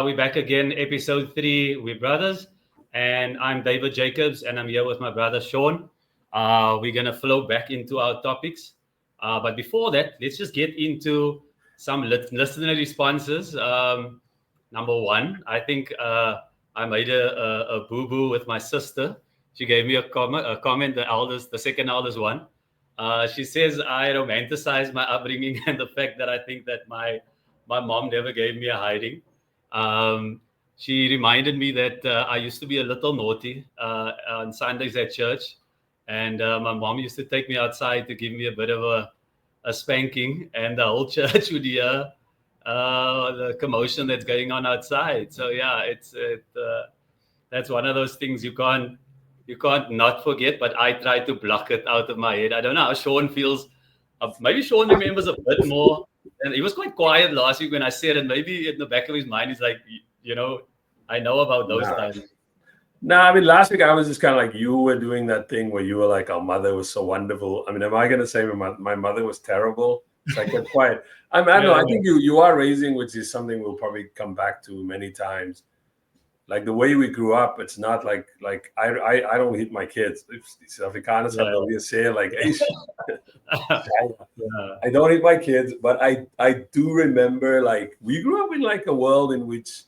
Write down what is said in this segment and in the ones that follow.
We're back again, episode 3. We're brothers, and I'm David Jacobs, and I'm here with my brother Sean. We're gonna flow back into our topics, but before that, let's just get into some listener responses. Number one, I think I made a boo boo with my sister. She gave me a comment, the second eldest one. She says I romanticize my upbringing and the fact that I think that my mom never gave me a hiding. Um, she reminded me that I used to be a little naughty on Sundays at church, and my mom used to take me outside to give me a bit of a spanking, and the whole church would hear the commotion that's going on outside. So yeah, that's one of those things you can't not forget. But I try to block it out of my head. I don't know how Sean feels. Maybe Sean remembers a bit more. And he was quite quiet last week when I said it. Maybe in the back of his mind, he's like, you know, I know about those Nah. times. No, I mean, last week I was just kind of like you were doing that thing where you were like, our mother was so wonderful. I mean, am I going to say my mother was terrible? It's like, get quiet. I don't know. I think you are raising, which is something we'll probably come back to many times. Like the way we grew up, it's not like I don't hit my kids. It's Afrikaans Yeah. how we say like, Yeah. I don't hit my kids, but I do remember like we grew up in like a world in which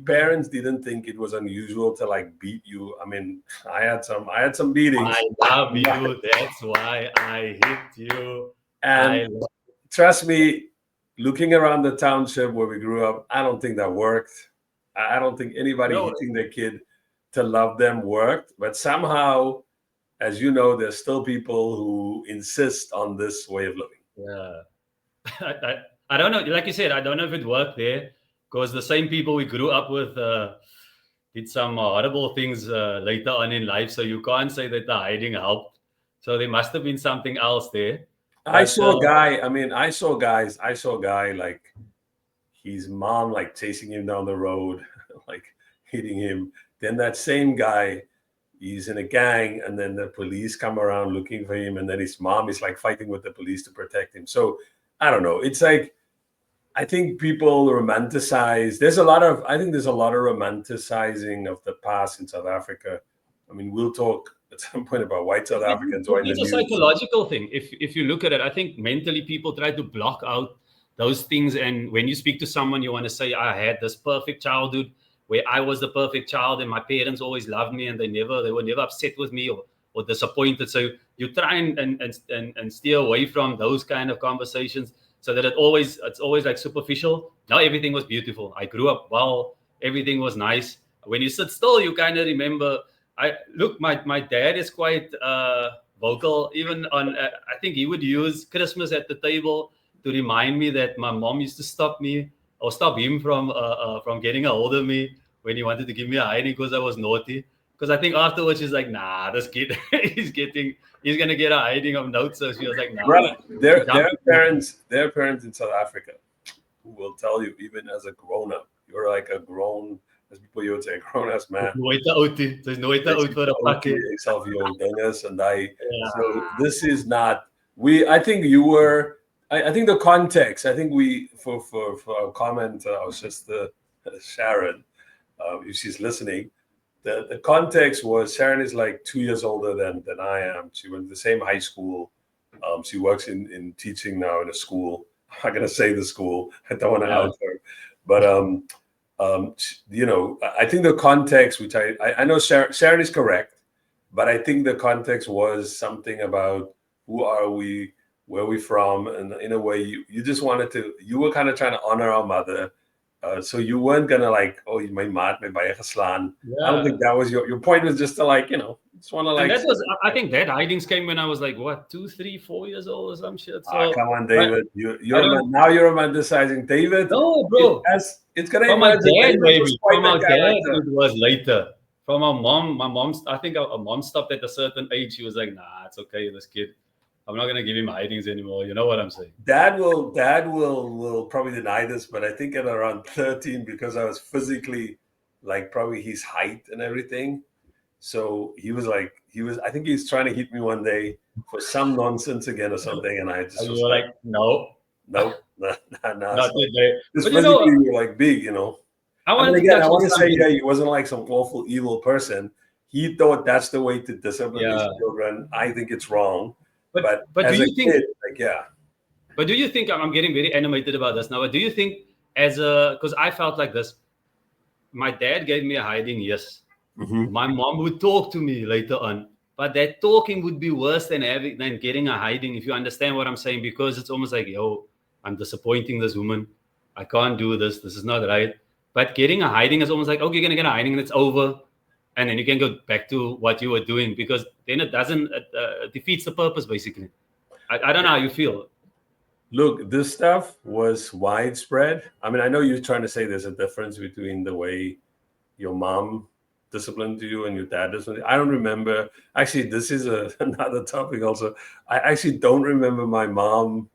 parents didn't think it was unusual to like beat you. I mean, I had some beatings. I love you. That's why I hit you. And trust me, looking around the township where we grew up, I don't think that worked. I don't think anybody hitting their kid to love them worked. But somehow, as you know, there's still people who insist on this way of living. Yeah. I don't know. Like you said, I don't know if it worked there because the same people we grew up with did some horrible things later on in life. So you can't say that the hiding helped. So there must have been something else there. I saw a guy. I mean, I saw a guy like his mom like chasing him down the road, like hitting him. Then that same guy, he's in a gang, and then the police come around looking for him, and then his mom is like fighting with the police to protect him. So I don't know. It's like I think people romanticize. I think there's a lot of romanticizing of the past in South Africa. I mean, we'll talk at some point about white South Africans. It's a psychological thing. If you look at it, I think mentally people try to block out those things. And when you speak to someone, you want to say, I had this perfect childhood where I was the perfect child and my parents always loved me and they were never upset with me or disappointed. So you try and steer away from those kind of conversations so that it's always like superficial. Now everything was beautiful. I grew up well, everything was nice. When you sit still, you kind of remember. My dad is quite vocal. Even on, I think he would use Christmas at the table to remind me that my mom used to stop me or stop him from getting a hold of me when he wanted to give me a hiding because I was naughty. Because I think afterwards she's like, nah, this kid he's gonna get a hiding of notes. So she was like, nah. Brother, there are parents in South Africa who will tell you, even as a grown up, you're like a grown, as people you would say, grown ass man. There's no out for a pakkie. So this is not I think you were I think the context, I think we for our comment, our sister Sharon, if she's listening, the context was Sharon is like 2 years older than I am. She went to the same high school. She works in teaching now in a school. I'm not gonna say the school. I don't want to out her, but I think the context, which I know Sharon is correct, but I think the context was something about who are we, where we from, and in a way you just wanted to. You were kind of trying to honor our mother. So you weren't gonna like, oh, my maat met baie geslaan. I don't think that was your point. Was just to like, just want to like. And that was, I think that hidings came when I was like, what, 2, 3, 4 years old or some shit. So, come on, David. You're romanticizing David. No, bro. It's gonna. From my dad, maybe. From our dad, it was later. From our mom. I think our mom stopped at a certain age. She was like, nah, it's okay, this kid. I'm not gonna give him hidings anymore. You know what I'm saying? Dad will probably deny this, but I think at around 13, because I was physically like probably his height and everything. So I think he's trying to hit me one day for some nonsense again or something, and I just was like, no. Not today. Just physically, you're like big, I I mean, wanted to again, I touch on want to say, something. yeah, he wasn't like some awful evil person. He thought that's the way to discipline his Yeah, children. I think it's wrong. but But but do as a you think? kid, like, yeah. But do you think I'm getting very animated about this now? But do you think as a because I felt like this, my dad gave me a hiding, yes. Hmm. My mom would talk to me later on, but that talking would be worse than getting a hiding, if you understand what I'm saying, because it's almost like, yo, I'm disappointing this woman. I can't do this. This is not right. But getting a hiding is almost like, okay, you're gonna get a hiding and it's over, and then you can go back to what you were doing because then it doesn't defeats the purpose basically. I don't know how you feel. Look, this stuff was widespread. I mean, I know you're trying to say there's a difference between the way your mom disciplined you and your dad disciplined you. I don't remember. Actually, this is another topic also. I actually don't remember my mom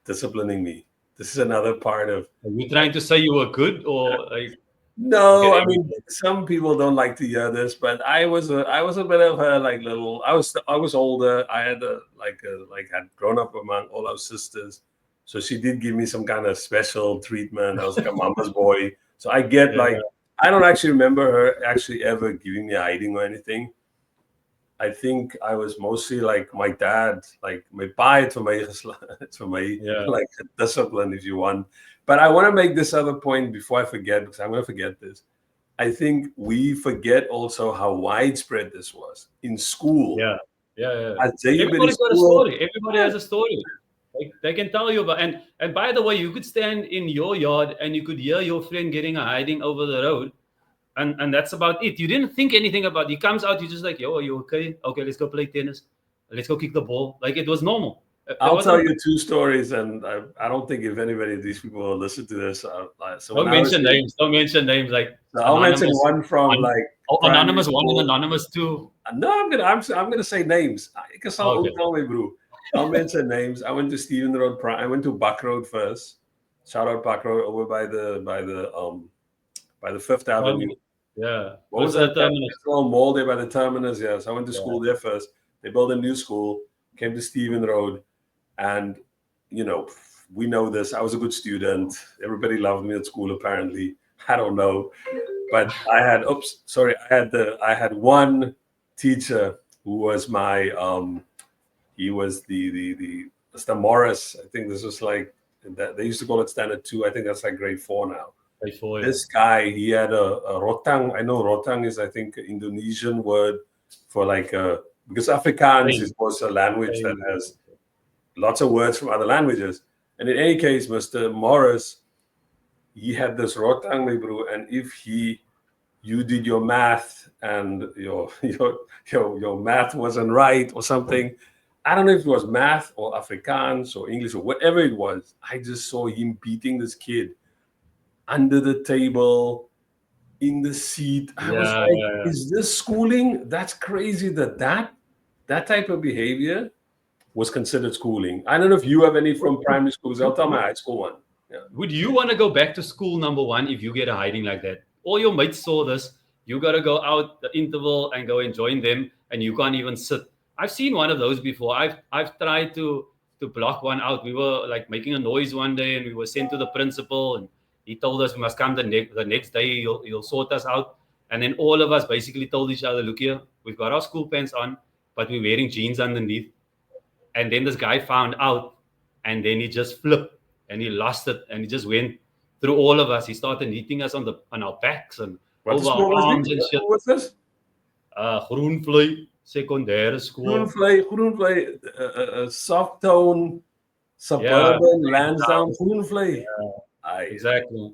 disciplining me. This is another part of. Are you trying to say you were good or like you get No, I mean angry? some people don't like to hear this, but I was a bit of a like little. I was older. I had had grown up among all our sisters, so she did give me some kind of special treatment. I was like a mama's boy, so I get Yeah, like I don't actually remember her actually ever giving me a hiding or anything. I think I was mostly like my dad, like my pa het vir my it's for my yeah. like discipline if you want. But I want to make this other point before I forget because I'm going to forget this. I think we forget also how widespread this was in school. Yeah, yeah, yeah. At Jayabiri Everybody's got a school, story. Everybody has a story. Like they can tell you about. And by the way, you could stand in your yard and you could hear your friend getting a hiding over the road, and that's about it. You didn't think anything about. He comes out, you just like, yo, are you okay? Okay, let's go play tennis. Let's go kick the ball. Like it was normal. It I'll tell wasn't. you two stories, and I don't think if anybody of these people will listen to this. So when Don't I was mention in, names. Don't mention names like so I'll mention anonymous one from one, like oh, primary anonymous one, and school. anonymous two. No, I'm gonna say names. Ik sal Okay. ook tell my bro. I'll mention names. I went to Stephen Road. I went to Buck Road first. Shout out Buck Road over by the Fifth Avenue. Yeah. What Close was to the that? That terminus. little mall there by the terminus. Yeah. So I went to Yeah. school there first. They built a new school. Came to Stephen Road, and you know we know this. I was a good student. Everybody loved me at school. Apparently, I don't know. But I had one teacher who was my he was the Mr. Morris. I think this was like that they used to call it standard 2. I think that's like grade 4 now. Before, yeah. This guy, he had a rotang. I know rotang is I think an Indonesian word for like because Afrikaans Same, is also a language that same. has lots of words from other languages. And in any case, Mr. Morris, he had this rotang, my bro, and if you did your math and your math wasn't right or something. I don't know if it was math or Afrikaans or English or whatever it was. I just saw him beating this kid under the table, in the seat. I was Yeah, like, yeah, yeah. is this schooling? That's crazy that type of behavior was considered schooling. I don't know if you have any from primary schools. I'll tell my high school one. Yeah. Would you want to go back to school number one if you get a hiding like that? All your mates saw this. You got to go out the interval and go and join them, and you can't even sit. I've seen one of those before. I've tried to block one out. We were like making a noise one day, and we were sent to the principal, and he told us we must come the next day. He'll sort us out. And then all of us basically told each other, look here, we've got our school pants on, but we're wearing jeans underneath. And then this guy found out, and then he just flipped and he lost it, and he just went through all of us. He started hitting us on our backs and What over school our was arms this? and shit. What was this? Groenvlei secundaire school. Groenvlei, soft tone, Yeah, suburban, Lansdowne, Groenvlei. exactly.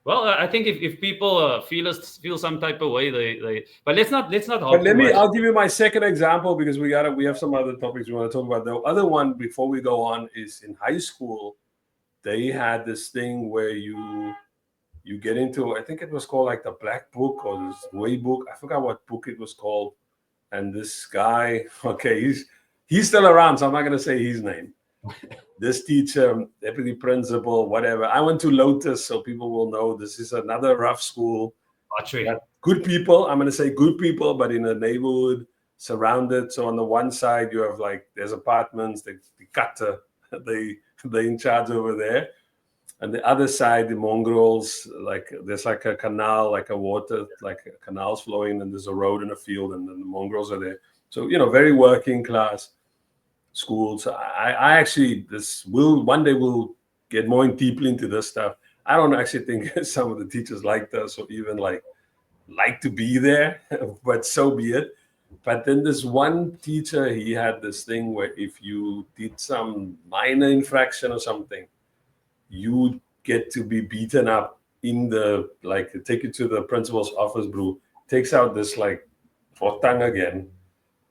Well, I think if people feel some type of way, they. But let's not But hop too much. I'll give you my second example because we have some other topics we want to talk about. The other one before we go on is in high school, they had this thing where you get into, I think it was called like the Black Book or this Way Book. I forgot what book it was called. And this guy, okay, he's still around, so I'm not gonna say his name. This teacher, deputy principal, whatever. I went to Lotus, so people will know this is another rough school. Good people. I'm gonna say good people, but in a neighborhood surrounded. So on the one side, you have like there's apartments, they cut they in charge over there. And the other side, the mongrels, like there's like a canal, like a water, like a canal's flowing, and there's a road and a field, and then the mongrels are there. So very working class school. So I actually one day we'll get more deeply into this stuff. I don't actually think some of the teachers liked us or even like to be there, but so be it. But then this one teacher, he had this thing where if you did some minor infraction or something, you get to be beaten up in the, like, take you to the principal's office, bro. Takes out this like rotang again.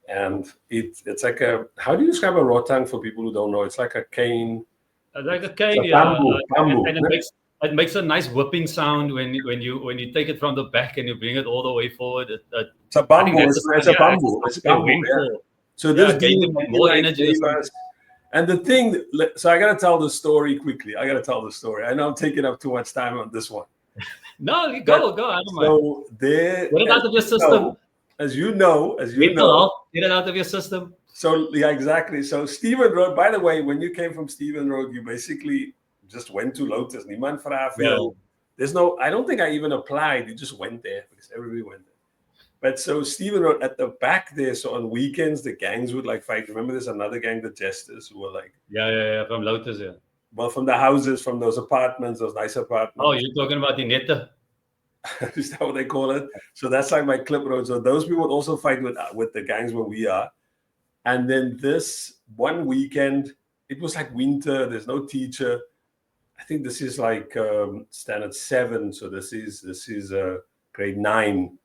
And it's like how do you describe a rotang for people who don't know? It's like a cane. Like a It's cane, a yeah. bamboo. And it makes a nice whipping sound when you take it from the back and you bring it all the way forward. It's a bamboo. It's a bamboo. It's bamboo. Yeah. So this gave dude, them more energy. And the thing, so I got to tell the story quickly. I know I'm taking up too much time on this one. No, go. I don't mind. So there, get it out of your system. As you know, get it out of your system. So yeah, exactly. So Stephen Road. By the way, when you came from Stephen Road, you basically just went to Lotus. Niemand vraag veel. There's no. I don't think I even applied. You just went there because everybody went there. But so Stephen Road at the back there. So on weekends, the gangs would like fight. Remember, there's another gang, the Jesters, who were like from Lotus, Well, from the houses, from those apartments, those nice apartments. Oh, you're talking about the netta. Is that what they call it? So that's like my clip road. So those people would also fight with the gangs where we are. And then this one weekend, it was like winter. There's no teacher. I think this is like standard 7. So this is grade 9.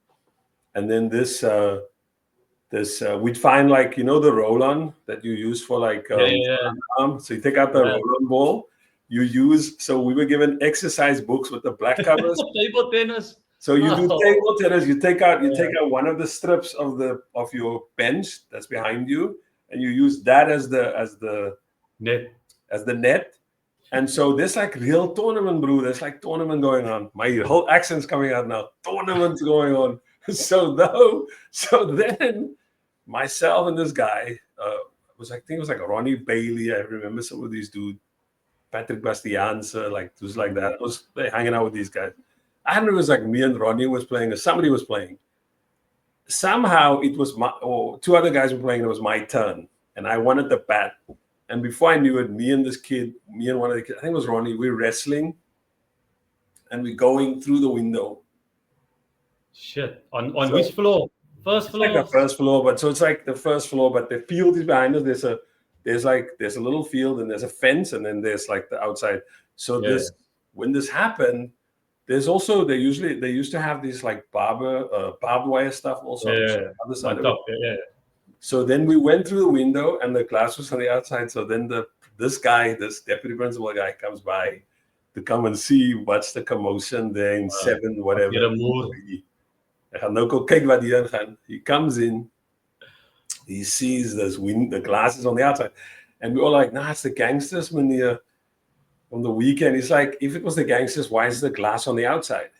And then this we'd find like the roll-on that you use for like so you take out the roll-on ball. You use, so we were given exercise books with the black covers. Table tennis. So you do table tennis. You take out one of the strips of your bench that's behind you, and you use that as the net. And so there's like real tournament, bro. There's like tournament going on. My whole accent's coming out now. Tournaments going on. So then myself and this guy I think it was like Ronnie Bailey. I remember some of these dudes. Patrick Bastiaans, like just like that. I was hanging out with these guys. I don't know, it was like me and Ronnie was playing, or somebody was playing. Somehow it was two other guys were playing, it was my turn. And I wanted the bat. And before I knew it, me and one of the kids, I think it was Ronnie, we're wrestling. And we're going through the window. Shit. On which floor? First floor? Like the first floor, but so it's like the first floor, but the field is behind us. There's a little field and there's a fence, and then there's like the outside. So when this happened, there's also they used to have these like barbed wire stuff also. Other side of it. So then we went through the window and the glass was on the outside. So then this deputy principal guy comes by to come and see what's the commotion there in 7 whatever. He comes in. He sees the glasses on the outside. And we're all like, nah, it's the gangsters, meneer. On the weekend, he's like, if it was the gangsters, why is the glass on the outside?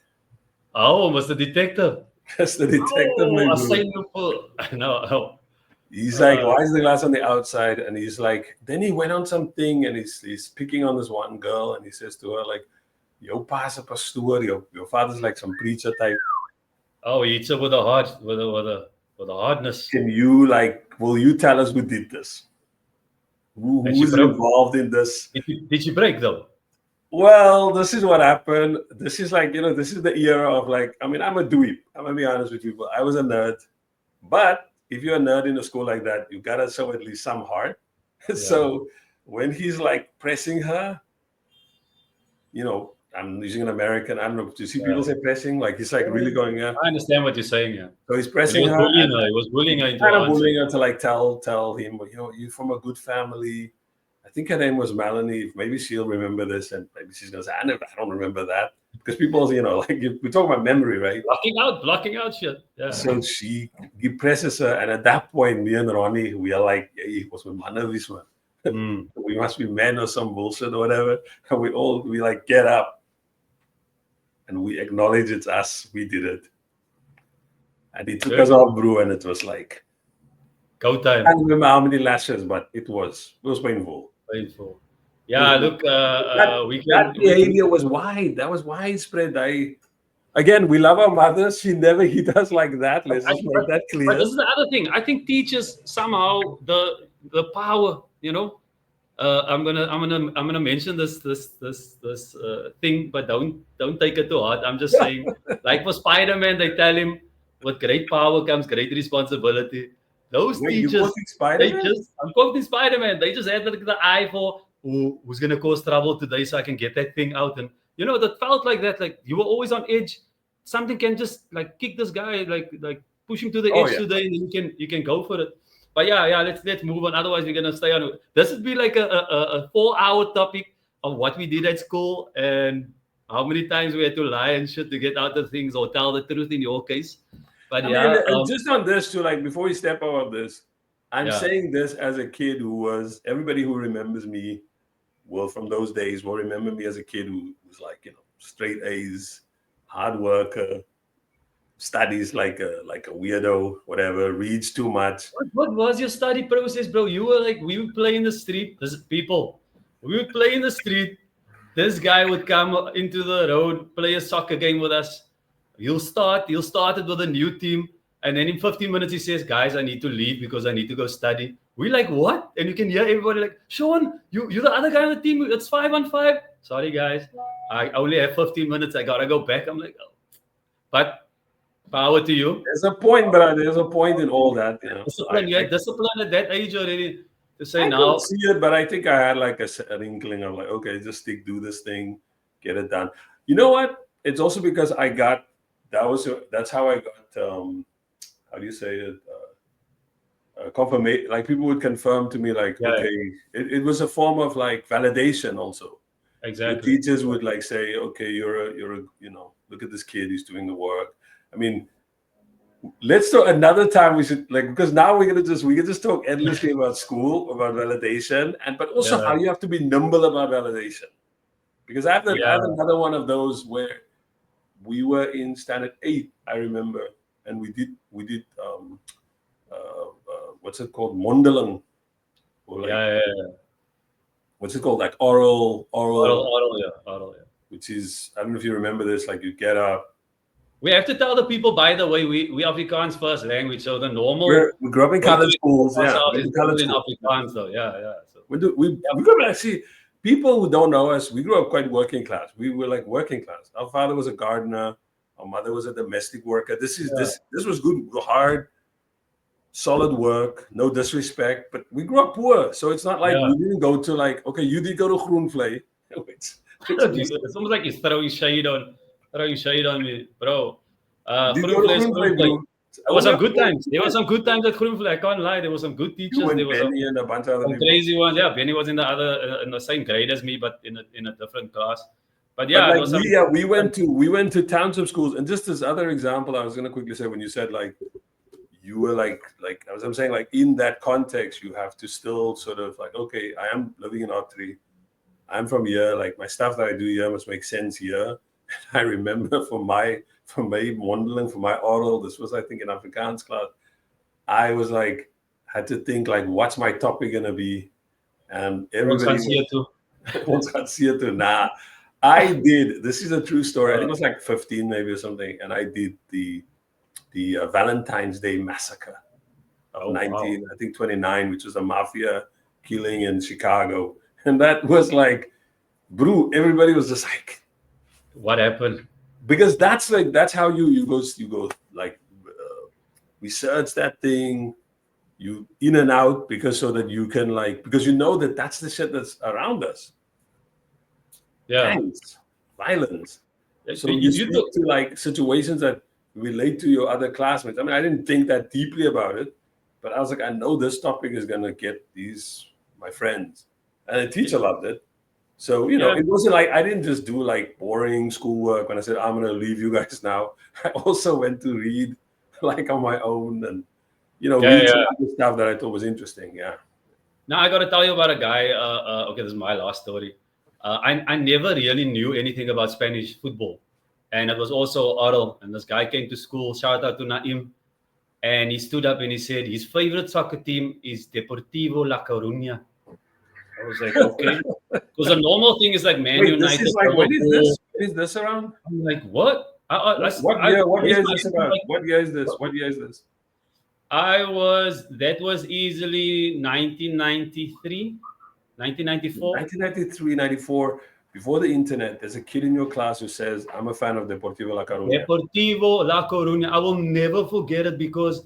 Oh, it was the detective. That's the detective. No. He's like, why is the glass on the outside? And he's like, then he went on something and he's picking on this one girl and he says to her, like, your pa's a pastor, your father's like some preacher type. Oh, he hits her with a hardness. Will you tell us who did this? Who's involved in this? Did she break though? Well, this is what happened. This is like, this is the era of like, I mean, I'm a dweeb. I'm going to be honest with you, but I was a nerd. But if you're a nerd in a school like that, you got to show at least some heart. Yeah. So when he's like pressing her, I'm using an American. I don't know. Do you see people say pressing? Like he's like really going. Yeah. I understand what you're saying. Yeah. So he's pressing her. He was bullying her. Kind of bullying her to like tell him, you're from a good family. I think her name was Melanie. Maybe she'll remember this, and maybe she's gonna say, I don't remember that, because people, like we talk about memory, right? Blocking out shit. Yeah. So he presses her, and at that point, me and Ronnie, we are like, hey, what's my man? We must be men or some bullshit or whatever. And we like get up. And we acknowledge it's us. We did it. And he took us off, bro, and it was like go time. I don't remember how many lashes, but it was painful. Yeah, look, That we that can. behavior was that was widespread. Again, we love our mother. She never hit us like that. Let's just make that But clear. this is the other thing. I think teachers somehow the power. I'm gonna mention this thing, but don't take it to heart. I'm just saying, like for Spider-Man, they tell him, with great power comes great responsibility. Those Wait, you teachers, quoting they Spider-Man? just I'm quoting Spider-Man. They just had the eye for who's gonna cause trouble today, so I can get that thing out. And that felt like that. Like you were always on edge. Something can just like kick this guy, like push him to the Oh edge yeah. today, and you can go for it. But yeah, let's move on. Otherwise, we're gonna stay on. This would be like a 4-hour topic of what we did at school and how many times we had to lie and shit to get out of things or tell the truth in your case. But I mean, yeah, and just on this too, like before we step out of this, I'm yeah, saying this as a kid who was everybody who remembers me from those days will remember me as a kid who was like, straight A's, hard worker, studies like a weirdo, whatever, reads too much. what was your study process, bro? You were like, we would play in the street. This people, we would play in the street. This guy would come into the road, play a soccer game with us. He'll start it with a new team, and then in 15 minutes he says, "Guys, I need to leave because I need to go study." We like what? And you can hear everybody like, "Sean, you're the other guy on the team. It's 5-on-5." Sorry, guys, I only have 15 minutes. I gotta go back. I'm like, oh. But power to you. There's a point, but there's a point in all that, Discipline. You had discipline at that age already to say I could now. see it, but I think I had like an inkling of like, okay, just do this thing, get it done. You know what? It's also because that's how I got how do you say it? Confirmation. Like people would confirm to me, like, Yeah, okay, it was a form of like validation also. Your exactly. teachers would like say, okay, you're a look at this kid, he's doing the work. I mean, let's talk another time. We should like because now we can just talk endlessly about school, about validation, but also Yeah, how you have to be nimble about validation. Because I have yeah, another one of those where we were in standard 8, I remember, and we did what's it called, mondeling, or like yeah. what's it called, like oral, Oral, yeah. which is, I don't know if you remember this, like you get up. We have to tell the people, by the way, we Afrikaans first language, so the normal We grew up in way colored to schools, express yeah, ourselves we is did colored only in school. Afrikaans, though. Yeah. So, We grew up actually. People who don't know us, we grew up quite working class. We were like working class. Our father was a gardener. Our mother was a domestic worker. This was good, hard, solid work. No disrespect, but we grew up poor. So it's not like yeah. we didn't go to like, okay, you did go to Groenvlei, which was, It's almost like he's throwing shade on me, bro. you did go to Groenvlei is Groenvlei, Groenvlei. bro. There was Oh, some yeah, good times. There were some good times at Groenvlei. I can't lie. There were some good you teachers. There and was some Benny and a bunch of other some people. crazy ones. Yeah, Benny was in the same grade as me, but in a different class. But But yeah, there like was some. we went to township schools, and just this other example, I was going to quickly say when you said like you were like as I'm saying, like in that context, you have to still sort of like, okay, I am living in R3. I'm from here. Like my stuff that I do here must make sense here. I remember for my modeling, for my oral, this was I think in Afrikaans class. I was like had to think like, what's my topic gonna be? And Ons everybody gaan see toe. wants to see it too. Nah, I did. This is a true story. I think it was like 15 maybe or something, and I did the Valentine's Day massacre of Oh wow. 19, I think 29, which was a mafia killing in Chicago, and that was like, bro, everybody was just like, What happened? because that's how you go like research that thing, you in and out, because so that you can like, because you know that that's the shit that's around us, Yeah. gangs, violence. So you You speak took. to like situations that relate to your other classmates. I mean, I didn't think that deeply about it, but I was like, I know this topic is gonna get these my friends, and the teacher loved it. So Yeah. it wasn't like I didn't just do like boring schoolwork when I said I'm gonna leave you guys now. I also went to read like on my own, and read some Yeah. other stuff that I thought was interesting. Yeah. Now I got to tell you about a guy. Okay, this is my last story. I never really knew anything about Spanish football, and it was also oral. And this guy came to school. Shout out to Naim, and he stood up and he said his favorite soccer team is Deportivo La Coruña. I was like, okay. Because the normal thing is like Man Wait, this United, is like, when is Liverpool. this? When is this around? I'm like, what? What year? What year is this like, about? What year is this? What year is this? that was easily 1993, 1994. 1993, 94. Before the internet, there's a kid in your class who says, "I'm a fan of Deportivo La Coruña." Deportivo La Coruña. I will never forget it because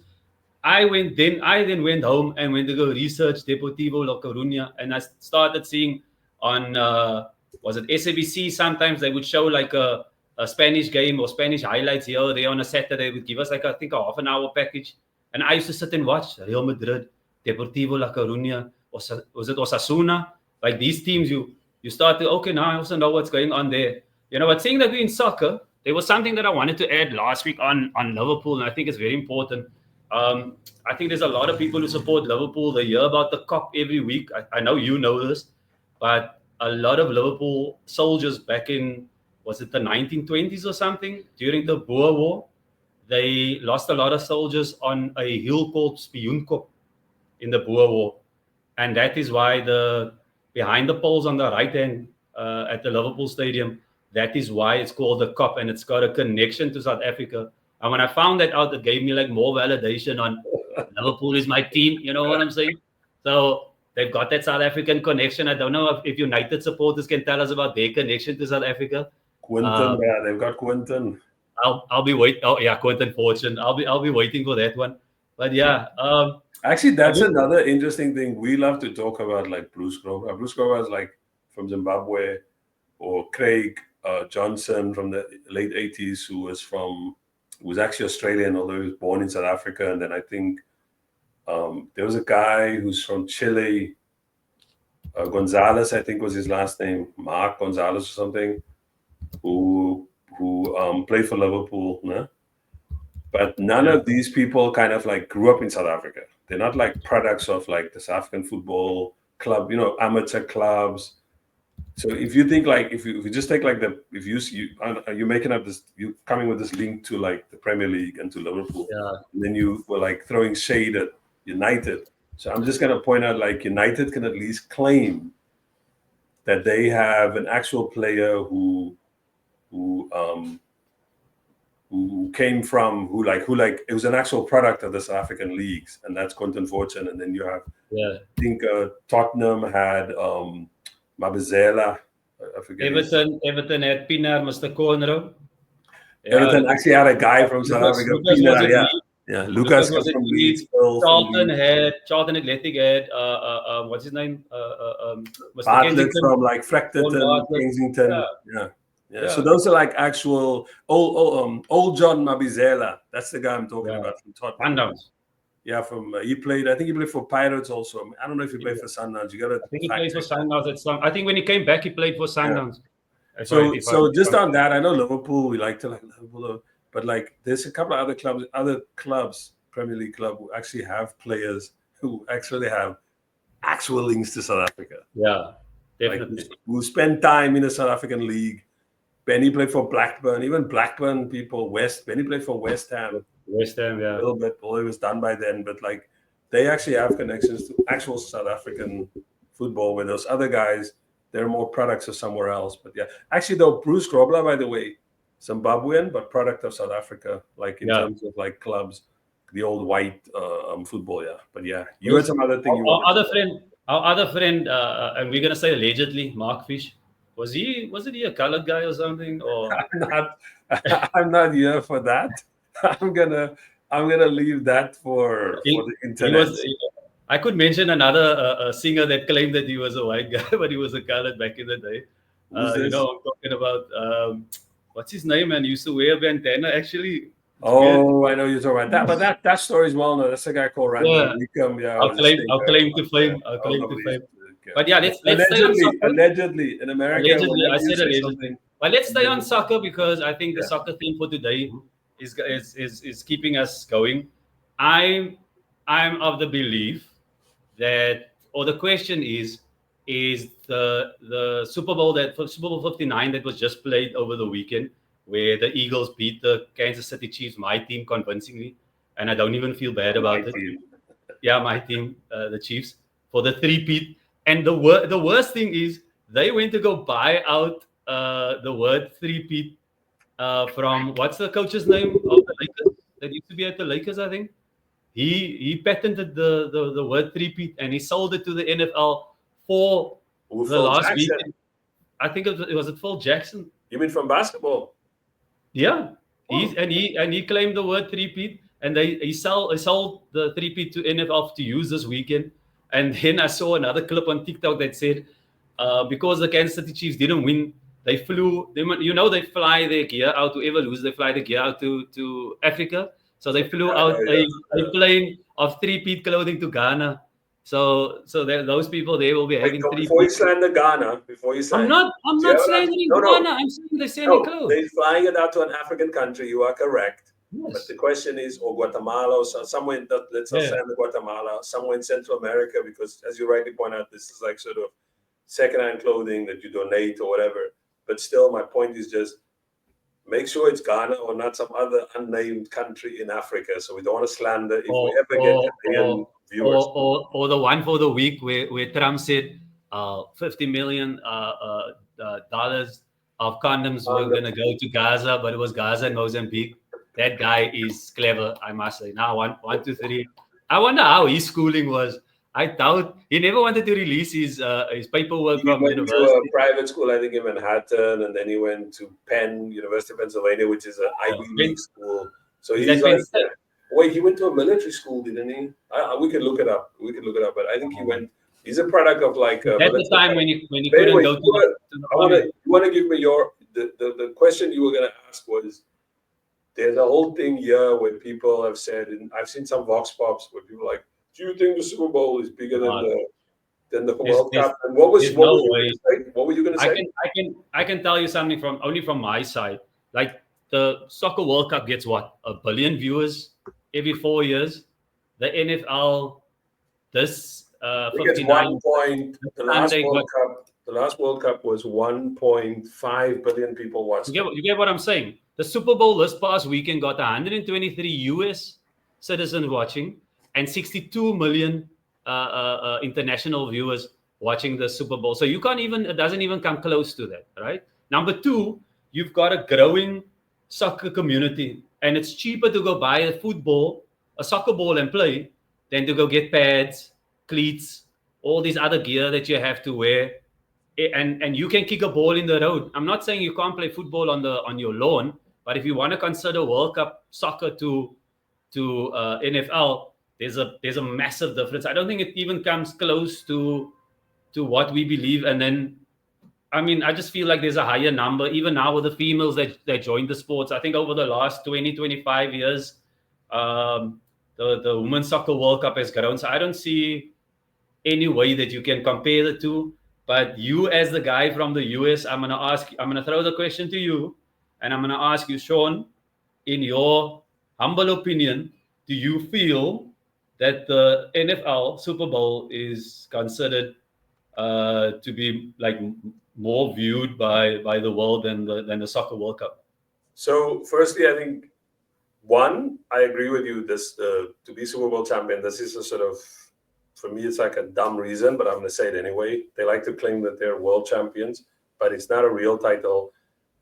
I then went home and went to go research Deportivo La Coruña, and I started seeing on was it SABC, sometimes they would show like a Spanish game or Spanish highlights here or there on a Saturday. They would give us like I think a half an hour package, and I used to sit and watch Real Madrid, Deportivo La Coruña, or was it Osasuna? Like these teams, you start to, okay, now I also know what's going on there. But seeing that we're in soccer, there was something that I wanted to add last week on Liverpool, and I think it's very important. I think there's a lot of people who support Liverpool. They hear about the cop every week. I know you know this, but a lot of Liverpool soldiers back in, was it the 1920s or something, during the Boer War, they lost a lot of soldiers on a hill called Spioenkop in the Boer War. And that is why behind the poles on the right hand at the Liverpool Stadium, that is why it's called the Kop, and it's got a connection to South Africa. And when I found that out, it gave me like more validation on Liverpool is my team. You know what I'm saying? So they've got that South African connection. I don't know if United supporters can tell us about their connection to South Africa. Quinton, they've got Quinton. I'll be waiting. Oh yeah, Quinton Fortune. I'll be waiting for that one. But yeah. Actually, that's another interesting thing. We love to talk about like Bruce Grover. Bruce Grover is like from Zimbabwe, or Craig Johnson from the late 80s, who was actually Australian, although he was born in South Africa. And then I think there was a guy who's from Chile, Gonzalez, I think was his last name, Mark Gonzalez or something, who played for Liverpool. No? But none of these people kind of like grew up in South Africa. They're not like products of like the South African football club, amateur clubs. So if you think like, if you just take like you're making up this, you coming with this link to like the Premier League and to Liverpool, and then you were like throwing shade at United. So I'm just going to point out like United can at least claim that they have an actual player who came from it was an actual product of the South African leagues, and that's Quinton Fortune. And then you have I think Tottenham had Mabizela. I forget. Everton had Pinar, Mr. Conroe. Everton actually had a guy from South Africa. Pinar, Lucas was from Leeds. Charlton Athletic had what's his name? Mr. Bartlett from like Fracton, Kensington. Yeah. So those are like actual old John Mabizela. That's the guy I'm talking about from Tottenham. Sundowns. Yeah, I think he played for Pirates also. I don't know if he played for Sundowns. I think he played for Sundowns I think when he came back, he played for Sundowns. Yeah. So just on that, I know Liverpool, we like to like Liverpool, but like there's a couple of other clubs, Premier League club, who actually have players who actually have actual links to South Africa. Yeah, definitely. Like, who spend time in the South African league. Benny played for Blackburn, even Blackburn people, Benny played for West Ham. West Ham, yeah. A little bit, although it was done by then, but like they actually have connections to actual South African football, where those other guys, they're more products of somewhere else. But yeah, actually though, Bruce Grobler, by the way, Zimbabwean, but product of South Africa, like in terms of like clubs, the old white football, yeah. But yeah, you had some other thing. Our other friend, and we're gonna say allegedly, Mark Fish. Wasn't he a colored guy or something? Or I'm not here for that. I'm gonna leave that for the internet. I could mention another singer that claimed that he was a white guy, but he was a colored back in the day. I'm talking about what's his name? And he used to wear a bandana. Actually, I know you're talking about that. But that story is well known. That's a guy called Randy Wickham. Yeah, I'll claim to fame. But yeah, let's allegedly in America. Allegedly, I said allegedly. But let's stay on soccer, because I think the soccer theme for today is keeping us going. I'm of the belief that, or the question is the Super Bowl Super Bowl 59 that was just played over the weekend, where the Eagles beat the Kansas City Chiefs, my team, convincingly, and I don't even feel bad about it. Yeah, my team, the Chiefs, for the three-peat. And the worst thing is they went to go buy out the word three-peat from what's the coach's name of the Lakers that used to be at the Lakers, I think. He patented the word three-peat and he sold it to the NFL for the Phil last week. Jackson. I think it was Phil Jackson. You mean from basketball? Yeah, Oh. he claimed the word three-peat, and he sold the three-peat to NFL to use this weekend. And then I saw another clip on TikTok that said because the Kansas City Chiefs didn't win, they flew. They fly their gear out. Whoever lose, they fly the gear out to Africa. So they flew out a plane of three-peat clothing to Ghana. So those people there will be Wait, having no, three. before you slander Ghana, before you I'm slander, not. I'm do you not have slandering no, Ghana. I'm saying they're selling clothes. they're flying it out to an African country. You are correct. Yes. But the question is, or Guatemala, or somewhere in let's not slander Guatemala, somewhere in Central America, because as you rightly point out, this is like sort of secondhand clothing that you donate or whatever. But still, my point is just make sure it's Ghana or not some other unnamed country in Africa. So we don't want to slander if we ever get Ghanaian viewers. Or the one for the week where Trump said $50 million dollars of condoms were going to go to Gaza, but it was Gaza and Mozambique. That guy is clever, I must say. Now, one, two, three. I wonder how his schooling was. I doubt he never wanted to release his paperwork from university. He went to a private school, I think, in Manhattan, and then he went to Penn, University of Pennsylvania, which is an Ivy League school. So he's like, wait, he went to a military school, didn't he? We could look it up. But I think he went. He's a product of like. At the time when he couldn't go to the you want to give me the question you were going to ask was. There's a whole thing here where people have said, and I've seen some Vox Pops where people are like, do you think the Super Bowl is bigger than the World Cup? And what were you going to say? I can tell you something from my side. Like the Soccer World Cup gets what? 1 billion viewers every 4 years. The NFL, this 59. The last World Cup was 1.5 billion people watched. You get what I'm saying? The Super Bowl this past weekend got 123 US citizens watching and 62 million international viewers watching the Super Bowl. So it doesn't even come close to that, right? Number two, you've got a growing soccer community, and it's cheaper to go buy a soccer ball and play than to go get pads, cleats, all these other gear that you have to wear. And you can kick a ball in the road. I'm not saying you can't play football on your lawn, but if you want to consider World Cup soccer to NFL, there's a massive difference. I don't think it even comes close to what we believe. And then, I mean, I just feel like there's a higher number even now with the females that joined the sports. I think over the last 25 years, the Women's Soccer World Cup has grown. So I don't see any way that you can compare the two. But you, as the guy from the US, I'm gonna throw the question to you, and I'm gonna ask you, Sean, in your humble opinion, do you feel that the NFL Super Bowl is considered to be like more viewed by the world than the Soccer World Cup? So, firstly, I think I agree with you. This to be Super Bowl champion, this is a sort of. For me, it's like a dumb reason, but I'm going to say it anyway. They like to claim that they're world champions, but it's not a real title.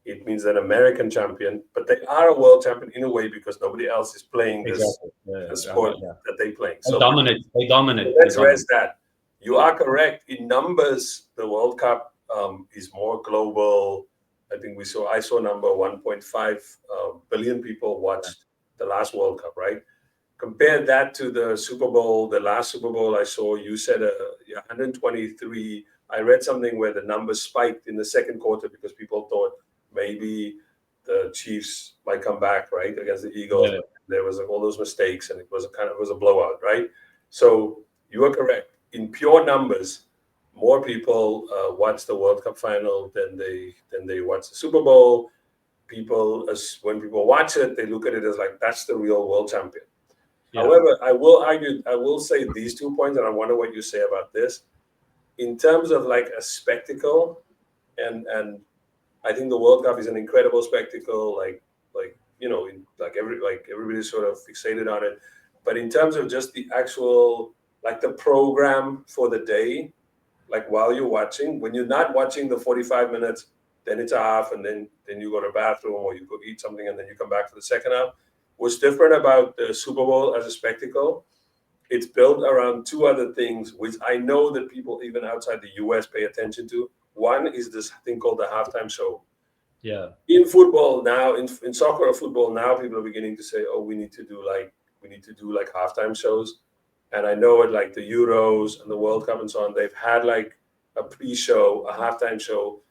It means an American champion, but they are a world champion in a way because nobody else is playing this sport that they play. So they dominate. Let's rest that. You are correct. In numbers, the World Cup is more global. I saw number 1.5 billion people watched the last World Cup, right? Compare that to the Super Bowl, the last Super Bowl I saw, you said 123. I read something where the numbers spiked in the second quarter because people thought maybe the Chiefs might come back, right, against the Eagles. Yeah. There was all those mistakes, and it was a blowout, right? So you are correct. In pure numbers, more people watch the World Cup final than they watch the Super Bowl. When people watch it, they look at it as like that's the real world champion. Yeah. However, I will say these 2 points, and I wonder what you say about this. In terms of like a spectacle, and I think the World Cup is an incredible spectacle, everybody's sort of fixated on it. But in terms of just the actual, like the program for the day, like while you're watching. When you're not watching the 45 minutes, then it's a half, and then you go to the bathroom or you go eat something, and then you come back for the second half. What's different about the Super Bowl as a spectacle, it's built around two other things, which I know that people even outside the US pay attention to. One is this thing called the halftime show. Yeah. In football now, in soccer or football now, people are beginning to say, "Oh, we need to do like halftime shows." And I know at like the Euros and the World Cup and so on, they've had like a pre-show, a halftime show.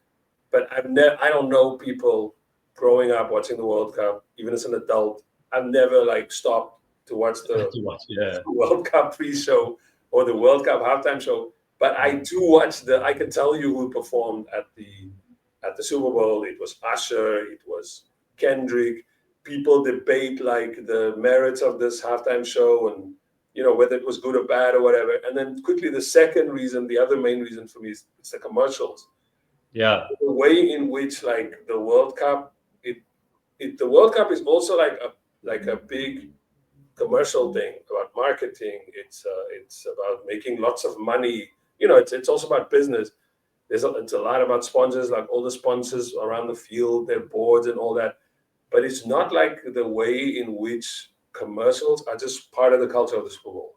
But I don't know people growing up watching the World Cup, even as an adult. I've never like stopped to watch the World Cup pre-show or the World Cup halftime show. But I do watch I can tell you who performed at the Super Bowl. It was Usher, it was Kendrick. People debate like the merits of this halftime show and whether it was good or bad or whatever. And then quickly the second reason, the other main reason for me is the commercials. Yeah. The way in which like the World Cup, the World Cup is also like a big commercial thing about marketing. It's about making lots of money. It's also about business. It's a lot about sponsors, like all the sponsors around the field, their boards and all that. But it's not like the way in which commercials are just part of the culture of the Super Bowl.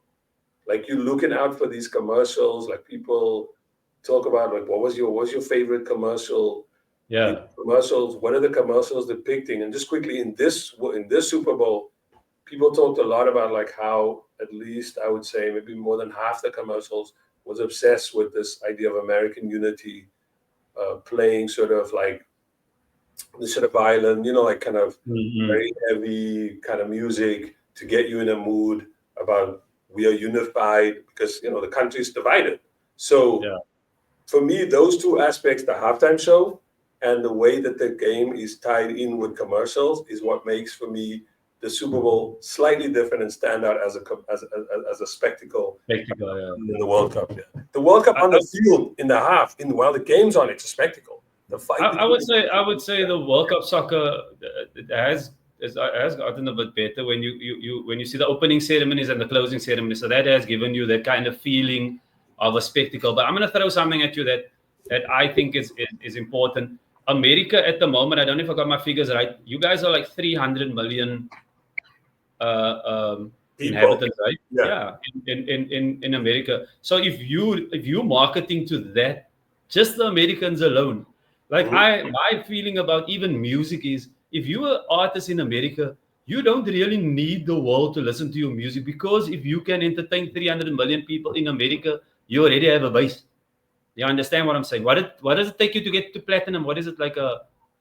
Like you're looking out for these commercials, like people talk about like what's your favorite commercial? Yeah. Commercials, what are the commercials depicting? And just quickly in this Super Bowl, people talked a lot about like how at least I would say maybe more than half the commercials was obsessed with this idea of American unity, playing sort of like this sort of violent, like kind of very heavy kind of music to get you in a mood about we are unified because the country is divided. So for me, those two aspects, the halftime show and the way that the game is tied in with commercials, is what makes for me the Super Bowl slightly different and stand out as a spectacle. In the World Cup. Yeah. The World Cup on the field in the half, while the game's on, it's a spectacle. The fight. I would say the World Cup soccer has gotten a bit better when you see the opening ceremonies and the closing ceremonies. So that has given you that kind of feeling of a spectacle. But I'm going to throw something at you that I think is important. America at the moment, I don't know if I got my figures right. You guys are like 300 million inhabitants, right? Yeah. In America. So if you're marketing to that, just the Americans alone, like my feeling about even music is, if you're an artist in America, you don't really need the world to listen to your music, because if you can entertain 300 million people in America, you already have a base. You understand what I'm saying? What does it take you to get to platinum? What is it like?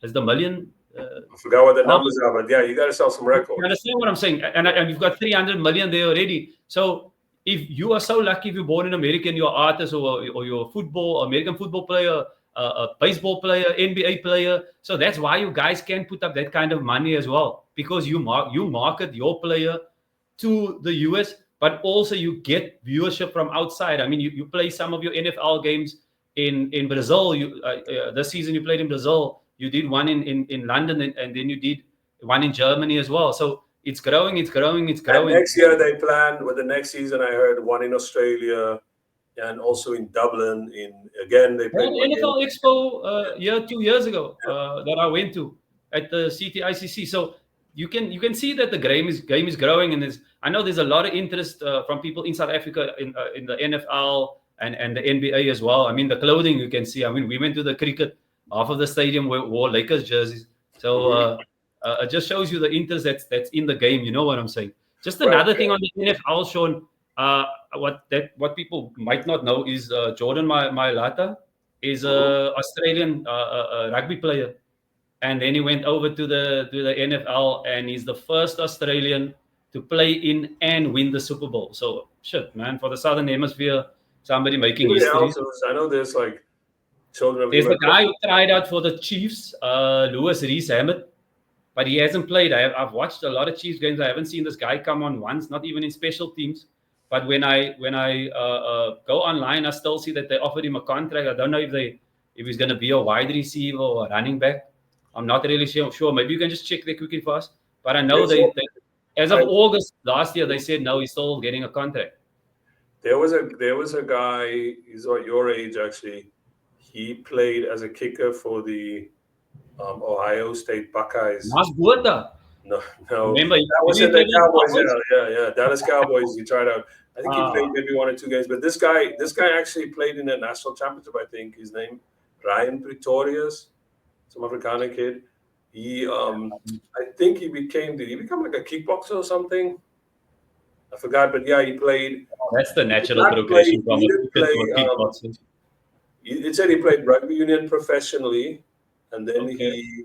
Is the million? I forgot what the numbers are, but yeah, you got to sell some records. You understand what I'm saying? And you've got 300 million there already. So if you are so lucky, if you're born in America and you're an artist or you're a American football player, a baseball player, NBA player, so that's why you guys can put up that kind of money as well, because you market your player to the US, but also you get viewership from outside. I mean, you play some of your NFL games in Brazil. This season you played in Brazil. You did one in London, and then you did one in Germany as well. So it's growing. And next year they plan, with the next season I heard one in Australia and also in Dublin. They played NFL Expo 2 years ago that I went to at the CTICC. So you can see that the game is growing, and I know there's a lot of interest from people in South Africa in the NFL and the NBA as well. I mean, the clothing you can see. I mean, we went to the cricket. Half of the stadium wore Lakers jerseys. So it just shows you the interest that's in the game. You know what I'm saying? Just another thing on the NFL, Sean. What people might not know is Jordan Mailata is a Australian rugby player, and then he went over to the NFL, and he's the first Australian to play in and win the Super Bowl. So shit, man, for the Southern Hemisphere, somebody making history. I know there's like children. There's the guy who tried out for the Chiefs, Lewis Rees-Hammett, but he hasn't played. I've watched a lot of Chiefs games. I haven't seen this guy come on once, not even in special teams. But when I go online, I still see that they offered him a contract. I don't know if he's going to be a wide receiver or a running back. I'm not really sure. Maybe you can just check there quickly for us. But I know they as of August last year, they said no, he's still getting a contract. There was a guy. He's about your age actually. He played as a kicker for the Ohio State Buckeyes. Mas Botha. No, no, Remember, that was he in the played in Cowboys. Cowboys? Yeah. Dallas Cowboys. He tried out. I think he Ah, played maybe 1 or 2 games. But this guy actually played in a national championship. I think his name Ryan Pretorius, some Afrikaner kid. He, I think he became. Did he become like a kickboxer or something? I forgot. But yeah, he played. that's the He did natural not play. progression from He a didn't cricket to play. a kickboxing. It said he played rugby union professionally, and then Okay. he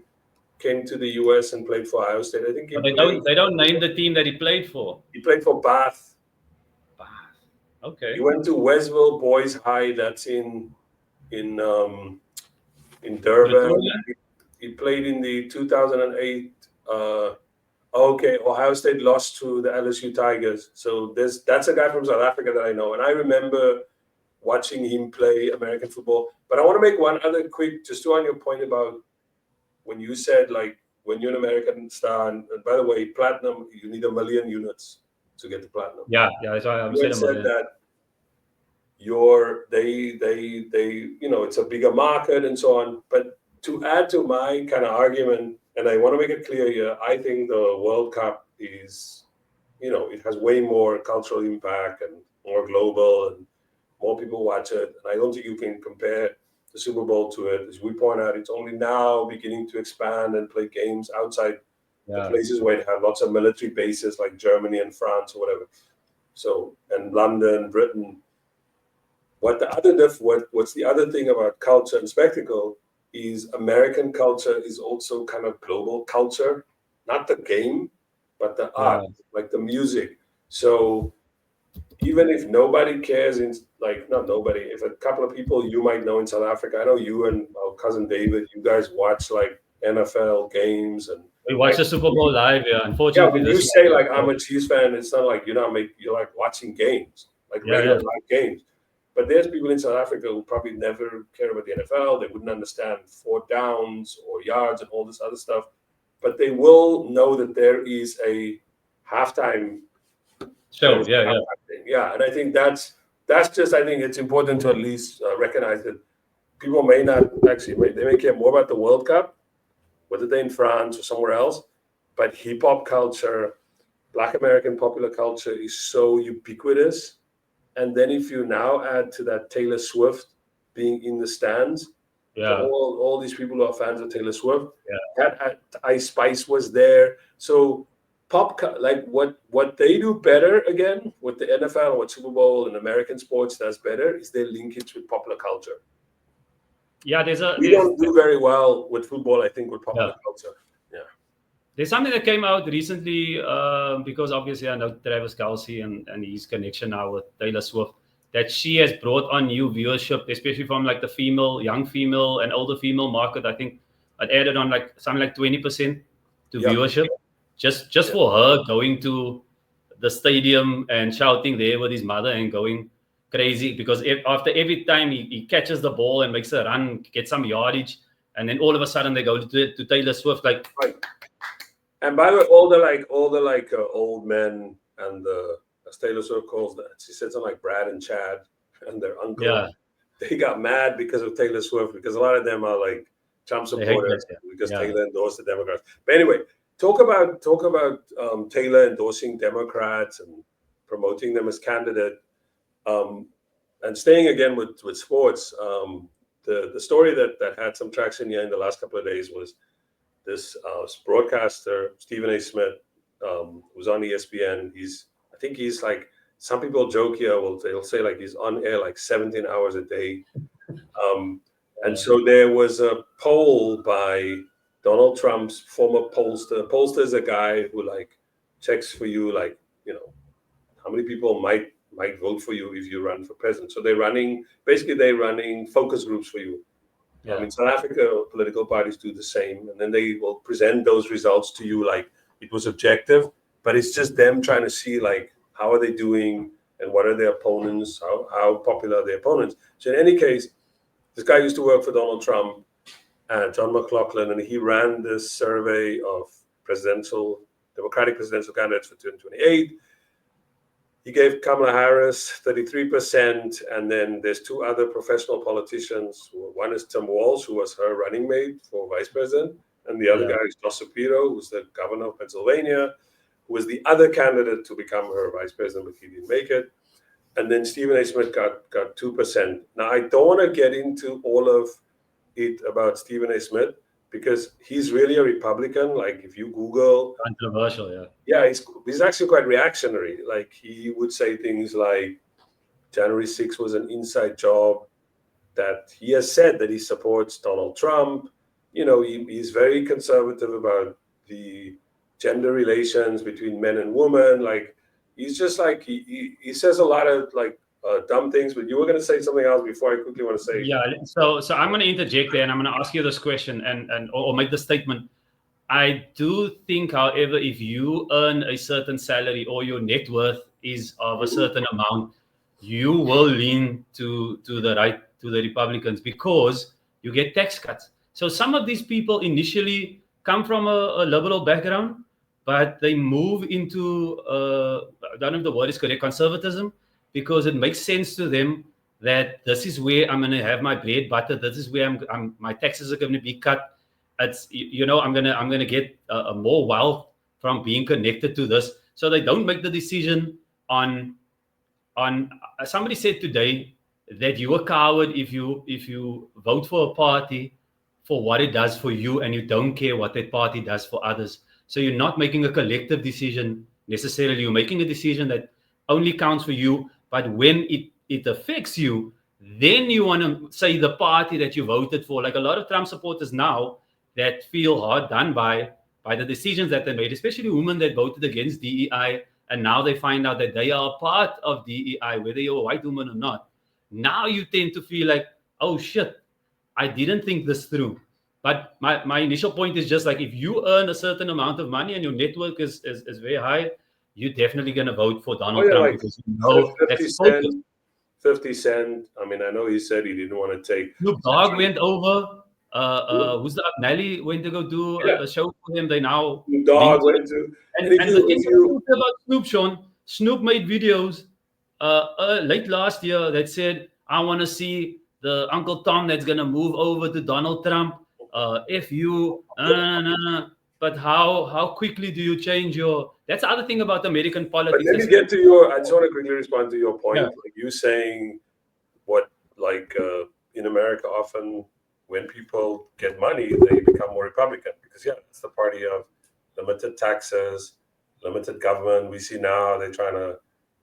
came to the US and played for Ohio State. I think But they don't name the team that he played for. he played for Bath. Okay. He went to Westville Boys High. That's in Durban. Pretoria? He played in the 2008. Ohio State lost to the LSU Tigers. So that's a guy from South Africa that I know, and I remember watching him play American football. But I want to make one other quick, just to on your point about when you said like when you're an American star, and by the way, platinum, you need 1 million units to get the platinum. Yeah. That's why I'm You had saying said that it's a bigger market and so on. But to add to my kind of argument, and I want to make it clear here, I think the World Cup is, it has way more cultural impact and more global and more people watch it. And I don't think you can compare the Super Bowl to it. As we point out, it's only now beginning to expand and play games outside the places where it had lots of military bases like Germany and France or whatever. So, and London, Britain. What's the other thing about culture and spectacle is American culture is also kind of global culture, not the game, but the art, like the music. So even if nobody cares not nobody, if a couple of people you might know in South Africa, I know you and our cousin David, you guys watch like NFL games and we watch the Super Bowl live. Yeah, yeah, unfortunately, when you say like I'm a Chiefs fan, it's not like you're like watching games, like regular live games. But there's people in South Africa who probably never care about the NFL. They wouldn't understand 4 downs or yards and all this other stuff. But they will know that there is a halftime show. Yeah, and I think that's just. I think it's important to at least recognize that people may not actually. They may care more about the World Cup, whether they're in France or somewhere else. But hip hop culture, Black American popular culture is so ubiquitous. And then if you now add to that Taylor Swift being in the stands, so all these people who are fans of Taylor Swift, that Ice Spice was there. So like what they do better again, what the NFL, what Super Bowl and American sports does better is they link it with popular culture. Yeah, we don't do very well with football, I think, with popular culture. Yeah. There's something that came out recently because obviously I know Travis Kelce and his connection now with Taylor Swift, that she has brought on new viewership, especially from like the young female and older female market. I think it added on like something like 20% to viewership, just for her going to the stadium and shouting there with his mother and going crazy because after every time he catches the ball and makes a run, gets some yardage, and then all of a sudden they go to Taylor Swift like. Right. And by the way, all the old men and as Taylor Swift calls that, she said something like Brad and Chad and their uncle. Yeah. They got mad because of Taylor Swift because a lot of them are like Trump supporters because Taylor endorsed the Democrats. But anyway, talk about Taylor endorsing Democrats and promoting them as candidate. And staying again with sports, the story that had some traction here in the last couple of days was this broadcaster, Stephen A. Smith, who's on ESPN. I think he's like, some people joke here, they'll say like he's on air like 17 hours a day. And so there was a poll by Donald Trump's former pollster. Pollster is a guy who like checks for you, like, how many people might vote for you if you run for president. So they're running focus groups for you. In South Africa, political parties do the same, and then they will present those results to you like it was objective, but it's just them trying to see like how are they doing and what are their opponents, how popular are their opponents. So in any case, this guy used to work for Donald Trump, John McLaughlin, and he ran this survey of Democratic presidential candidates for 2028. he gave Kamala Harris 33%, and then there's two other professional politicians. One is Tim Walz, who was her running mate for vice president, and the other guy is Joe Shapiro, who's the governor of Pennsylvania, who was the other candidate to become her vice president, but he didn't make it. And then Stephen A. Smith got 2%. Now, I don't want to get into all of it about Stephen A. Smith because he's really a Republican. Like, if you Google... Controversial, yeah. Yeah, he's actually quite reactionary. Like, he would say things like January 6th was an inside job, that he has said that he supports Donald Trump. You know, he's very conservative about the gender relations between men and women. Like, he's just like, he says a lot of like dumb things, but you were going to say something else before I quickly want to say. Yeah, so I'm going to interject there, and I'm going to ask you this question or make the statement. I do think, however, if you earn a certain salary or your net worth is of a certain amount, you will lean to the right, to the Republicans, because you get tax cuts. So some of these people initially come from a liberal background, but they move into, I don't know if the word is correct, conservatism, because it makes sense to them that this is where I'm going to have my bread butter. This is where my taxes are going to be cut. It's, you know, I'm gonna get more wealth from being connected to this. So they don't make the decision on. Somebody said today that you're a coward if you vote for a party for what it does for you and you don't care what that party does for others. So you're not making a collective decision necessarily. You're making a decision that only counts for you. But when it affects you, then you want to say the party that you voted for. Like a lot of Trump supporters now that feel hard done by the decisions that they made, especially women that voted against DEI, and now they find out that they are a part of DEI, whether you're a white woman or not. Now you tend to feel like, oh shit, I didn't think this through. But my initial point is just like, if you earn a certain amount of money and your network is very high, you're definitely going to vote for Donald Trump, like, because you know 50 Cent. I mean, I know he said he didn't want to take... Snoop Dogg went over. Who's the Nelly went to go do a show for him. They now Dog went to, and the thing about Snoop, Sean, Snoop made videos late last year that said, I want to see the Uncle Tom that's gonna move over to Donald Trump. If you but how quickly do you change your... That's the other thing about American politics. But let me get to your... I just want to quickly respond to your point. Yeah. Like you saying what, like in America, often when people get money, they become more Republican because, yeah, it's the party of limited taxes, limited government. We see now they're trying to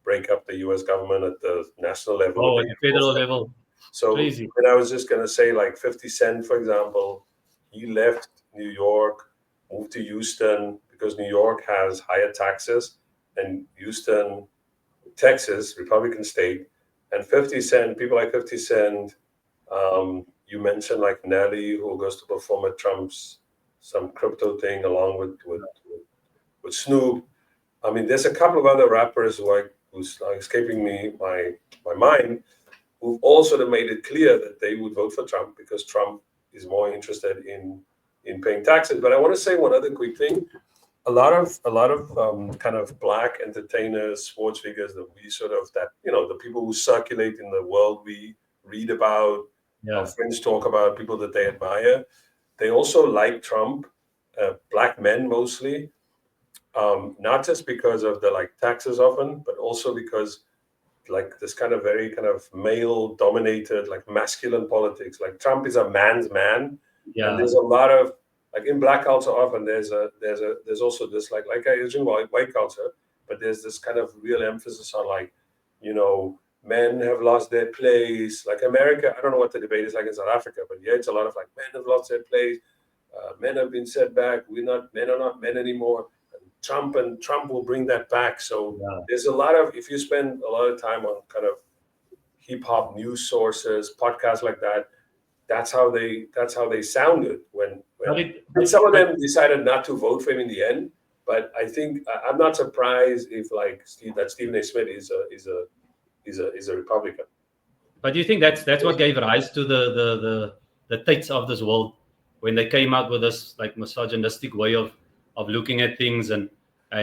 break up the U.S. government at the national level. Oh, at the federal level. So crazy. And I was just going to say, like 50 Cent, for example, he left New York, moved to Houston because New York has higher taxes, and Houston, Texas, Republican state, and 50 Cent, people like 50 Cent, you mentioned like Nelly, who goes to perform at Trump's some crypto thing along with Snoop. I mean, there's a couple of other rappers who's escaping me my mind, who've also made it clear that they would vote for Trump because Trump is more interested in paying taxes. But I want to say one other quick thing. A lot of kind of Black entertainers, sports figures that we sort of, that, you know, the people who circulate in the world we read about, our friends talk about, people that they admire, they also like Trump, Black men mostly, not just because of the like taxes often, but also because like this kind of very kind of male dominated, like masculine politics. Like Trump is a man's man. Yeah. And there's a lot of, like in Black culture often there's also this like Asian white culture, but there's this kind of real emphasis on like, you know, men have lost their place. Like America, I don't know what the debate is like in South Africa, but yeah, it's a lot of like men have lost their place. Men have been set back. Men are not men anymore. And Trump will bring that back. So there's a lot of, if you spend a lot of time on kind of hip hop news sources, podcasts like that, that's how they sounded when some of them decided not to vote for him in the end. But I think I'm not surprised if like Stephen A. Smith is a Republican. But do you think that's what gave rise to the Tates of this world when they came out with this like misogynistic way of looking at things and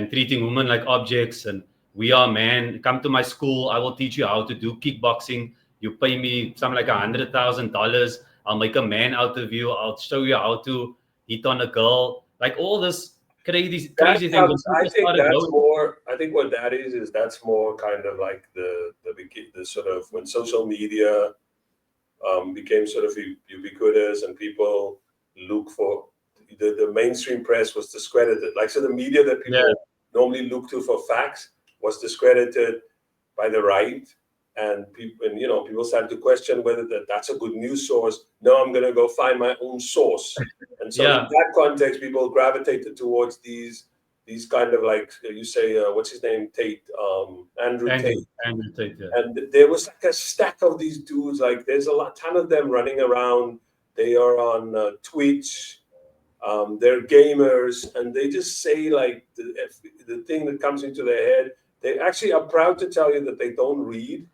treating women like objects and we are man. Come to my school. I will teach you how to do kickboxing. You pay me something like $100,000. I'll make a man out of you. I'll show you how to hit on a girl. Like all this That crazy things. When comes, I people think started that's going, more, I think what that is that's more kind of like the sort of when social media became sort of ubiquitous and people look for the mainstream press was discredited. Like, so the media that yeah, people normally look to for facts was discredited by the right. And people, and people started to question whether that's a good news source. No, I'm going to go find my own source. And so in yeah, that context, people gravitated towards these kind of, like you say, what's his name, Tate, Andrew Tate. Andrew Tate, yeah. And there was like a stack of these dudes. Like, there's a ton of them running around. They are on Twitch. They're gamers, and they just say like the thing that comes into their head. They actually are proud to tell you that they don't read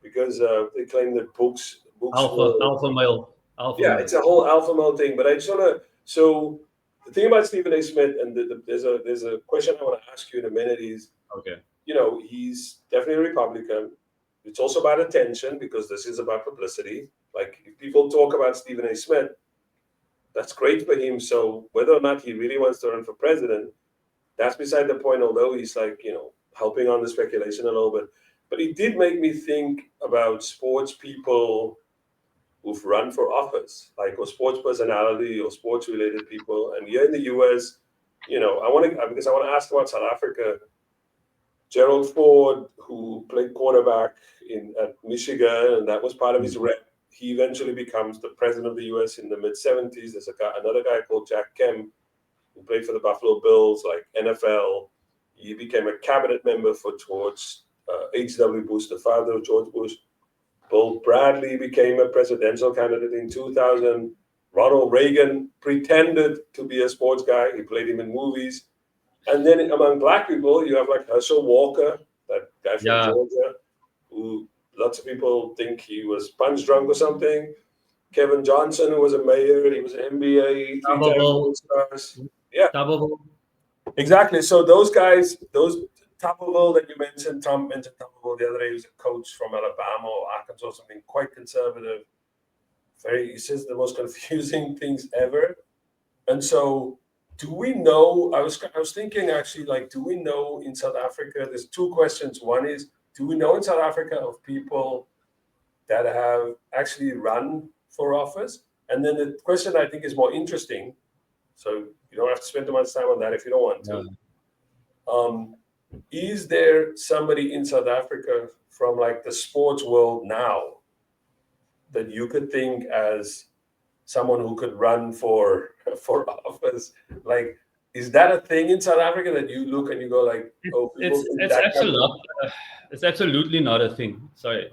because they claim that books were, Alpha male, alpha yeah, male. it's a whole alpha male thing. But I just want to, so the thing about Stephen A. Smith, and there's a question I want to ask you in a minute is, Okay. he's definitely a Republican. It's also about attention because this is about publicity. Like, if people talk about Stephen A. Smith, that's great for him. So whether or not he really wants to run for president, that's beside the point, although he's like, helping on the speculation a little bit. But it did make me think about sports people who've run for office, like, or sports personality or sports related people. And here in the US, because I want to ask about South Africa. Gerald Ford, who played quarterback at Michigan, and that was part of his rep. He eventually becomes the president of the U.S. in the mid-70s. There's another guy called Jack Kemp, who played for the Buffalo Bills, like NFL. He became a cabinet member for George H.W. Bush, the father of George Bush. Bill Bradley became a presidential candidate in 2000. Ronald Reagan pretended to be a sports guy. He played him in movies. And then among black people, you have like Herschel Walker, that guy from Georgia, who lots of people think he was punch drunk or something. Kevin Johnson, who was a mayor, he was an NBA, three-time All-Stars. Yeah, exactly. So those guys, those Tuberville that you mentioned, Tom mentioned Tuberville the other day, he was a coach from Alabama or Arkansas, something quite conservative. He says the most confusing things ever. And so, do we know? I was thinking actually, like, do we know in South Africa? There's two questions. One is, do we know in South Africa of people that have actually run for office? And then the question I think is more interesting. So you don't have to spend too much time on that if you don't want to. Is there somebody in South Africa from like the sports world now that you could think as someone who could run for office? Like, is that a thing in South Africa that you look and you go like, oh, it's absolutely not a thing. Sorry.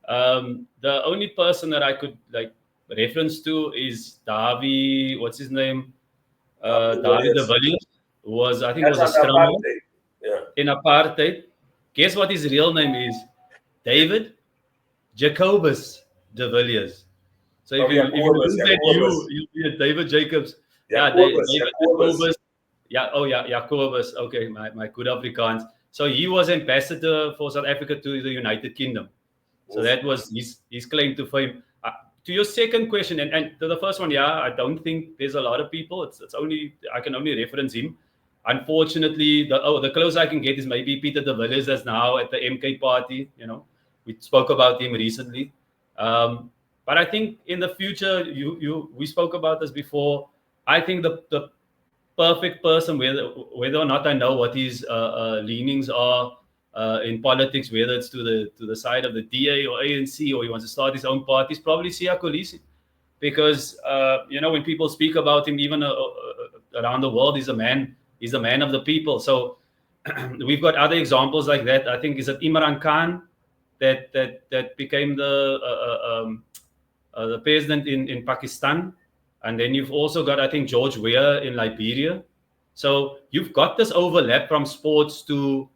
The only person that I could like reference to is Davi. What's his name? Davi de Villiers was, I think, was a scrummer in apartheid. Guess what his real name is? David Jacobus de Villiers. So if you lose that you'll be a David Jacobs. David Jacobus. Jacobus. Okay, my good Afrikaans. So he was ambassador for South Africa to the United Kingdom. So that was his claim to fame. To your second question, and to the first one, I don't think there's a lot of people. It's only, I can only reference him. Unfortunately, the closest I can get is maybe Peter de Villiers, that's now at the MK party. We spoke about him recently. But I think in the future, we spoke about this before. I think the perfect person, whether or not I know what his leanings are in politics, whether it's to the side of the DA or ANC, or he wants to start his own party, is probably Siya Kolisi. Because when people speak about him, even around the world, he's a man of the people. So we've got other examples like that. I think is it Imran Khan that became the president in Pakistan. And then you've also got, I think, George Weah in Liberia. So you've got this overlap from sports to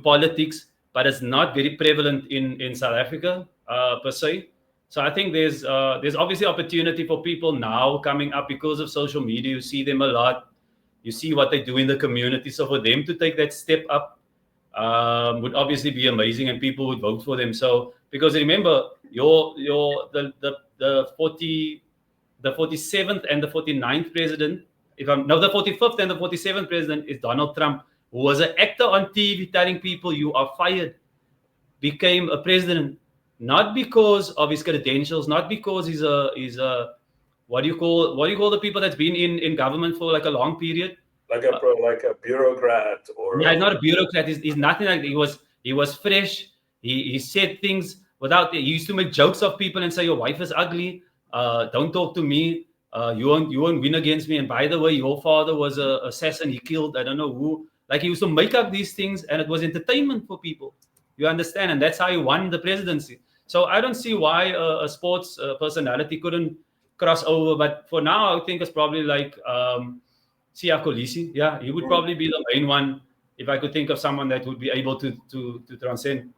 politics, but it's not very prevalent in South Africa per se. So I think there's obviously opportunity for people now coming up because of social media. You see them a lot. You see what they do in the community. So for them to take that step up, would obviously be amazing, and people would vote for them. So because remember, your the 47th and the 49th president, if I'm no, the 45th and the 47th president is Donald Trump, who was an actor on TV telling people you are fired, became a president not because of his credentials, not because he's a what do you call the people that's been in government for like a long period. Like a bureaucrat or Yeah, he's not a bureaucrat. He's nothing like that. He was fresh. He said things without. He used to make jokes of people and say your wife is ugly. Don't talk to me. You won't win against me. And by the way, your father was a assassin. He killed I don't know who. Like he used to make up these things, and it was entertainment for people. You understand, and that's how he won the presidency. So I don't see why a sports personality couldn't cross over. But for now, I think it's probably like. Siya Kolisi, yeah, he would probably be the main one if I could think of someone that would be able to transcend.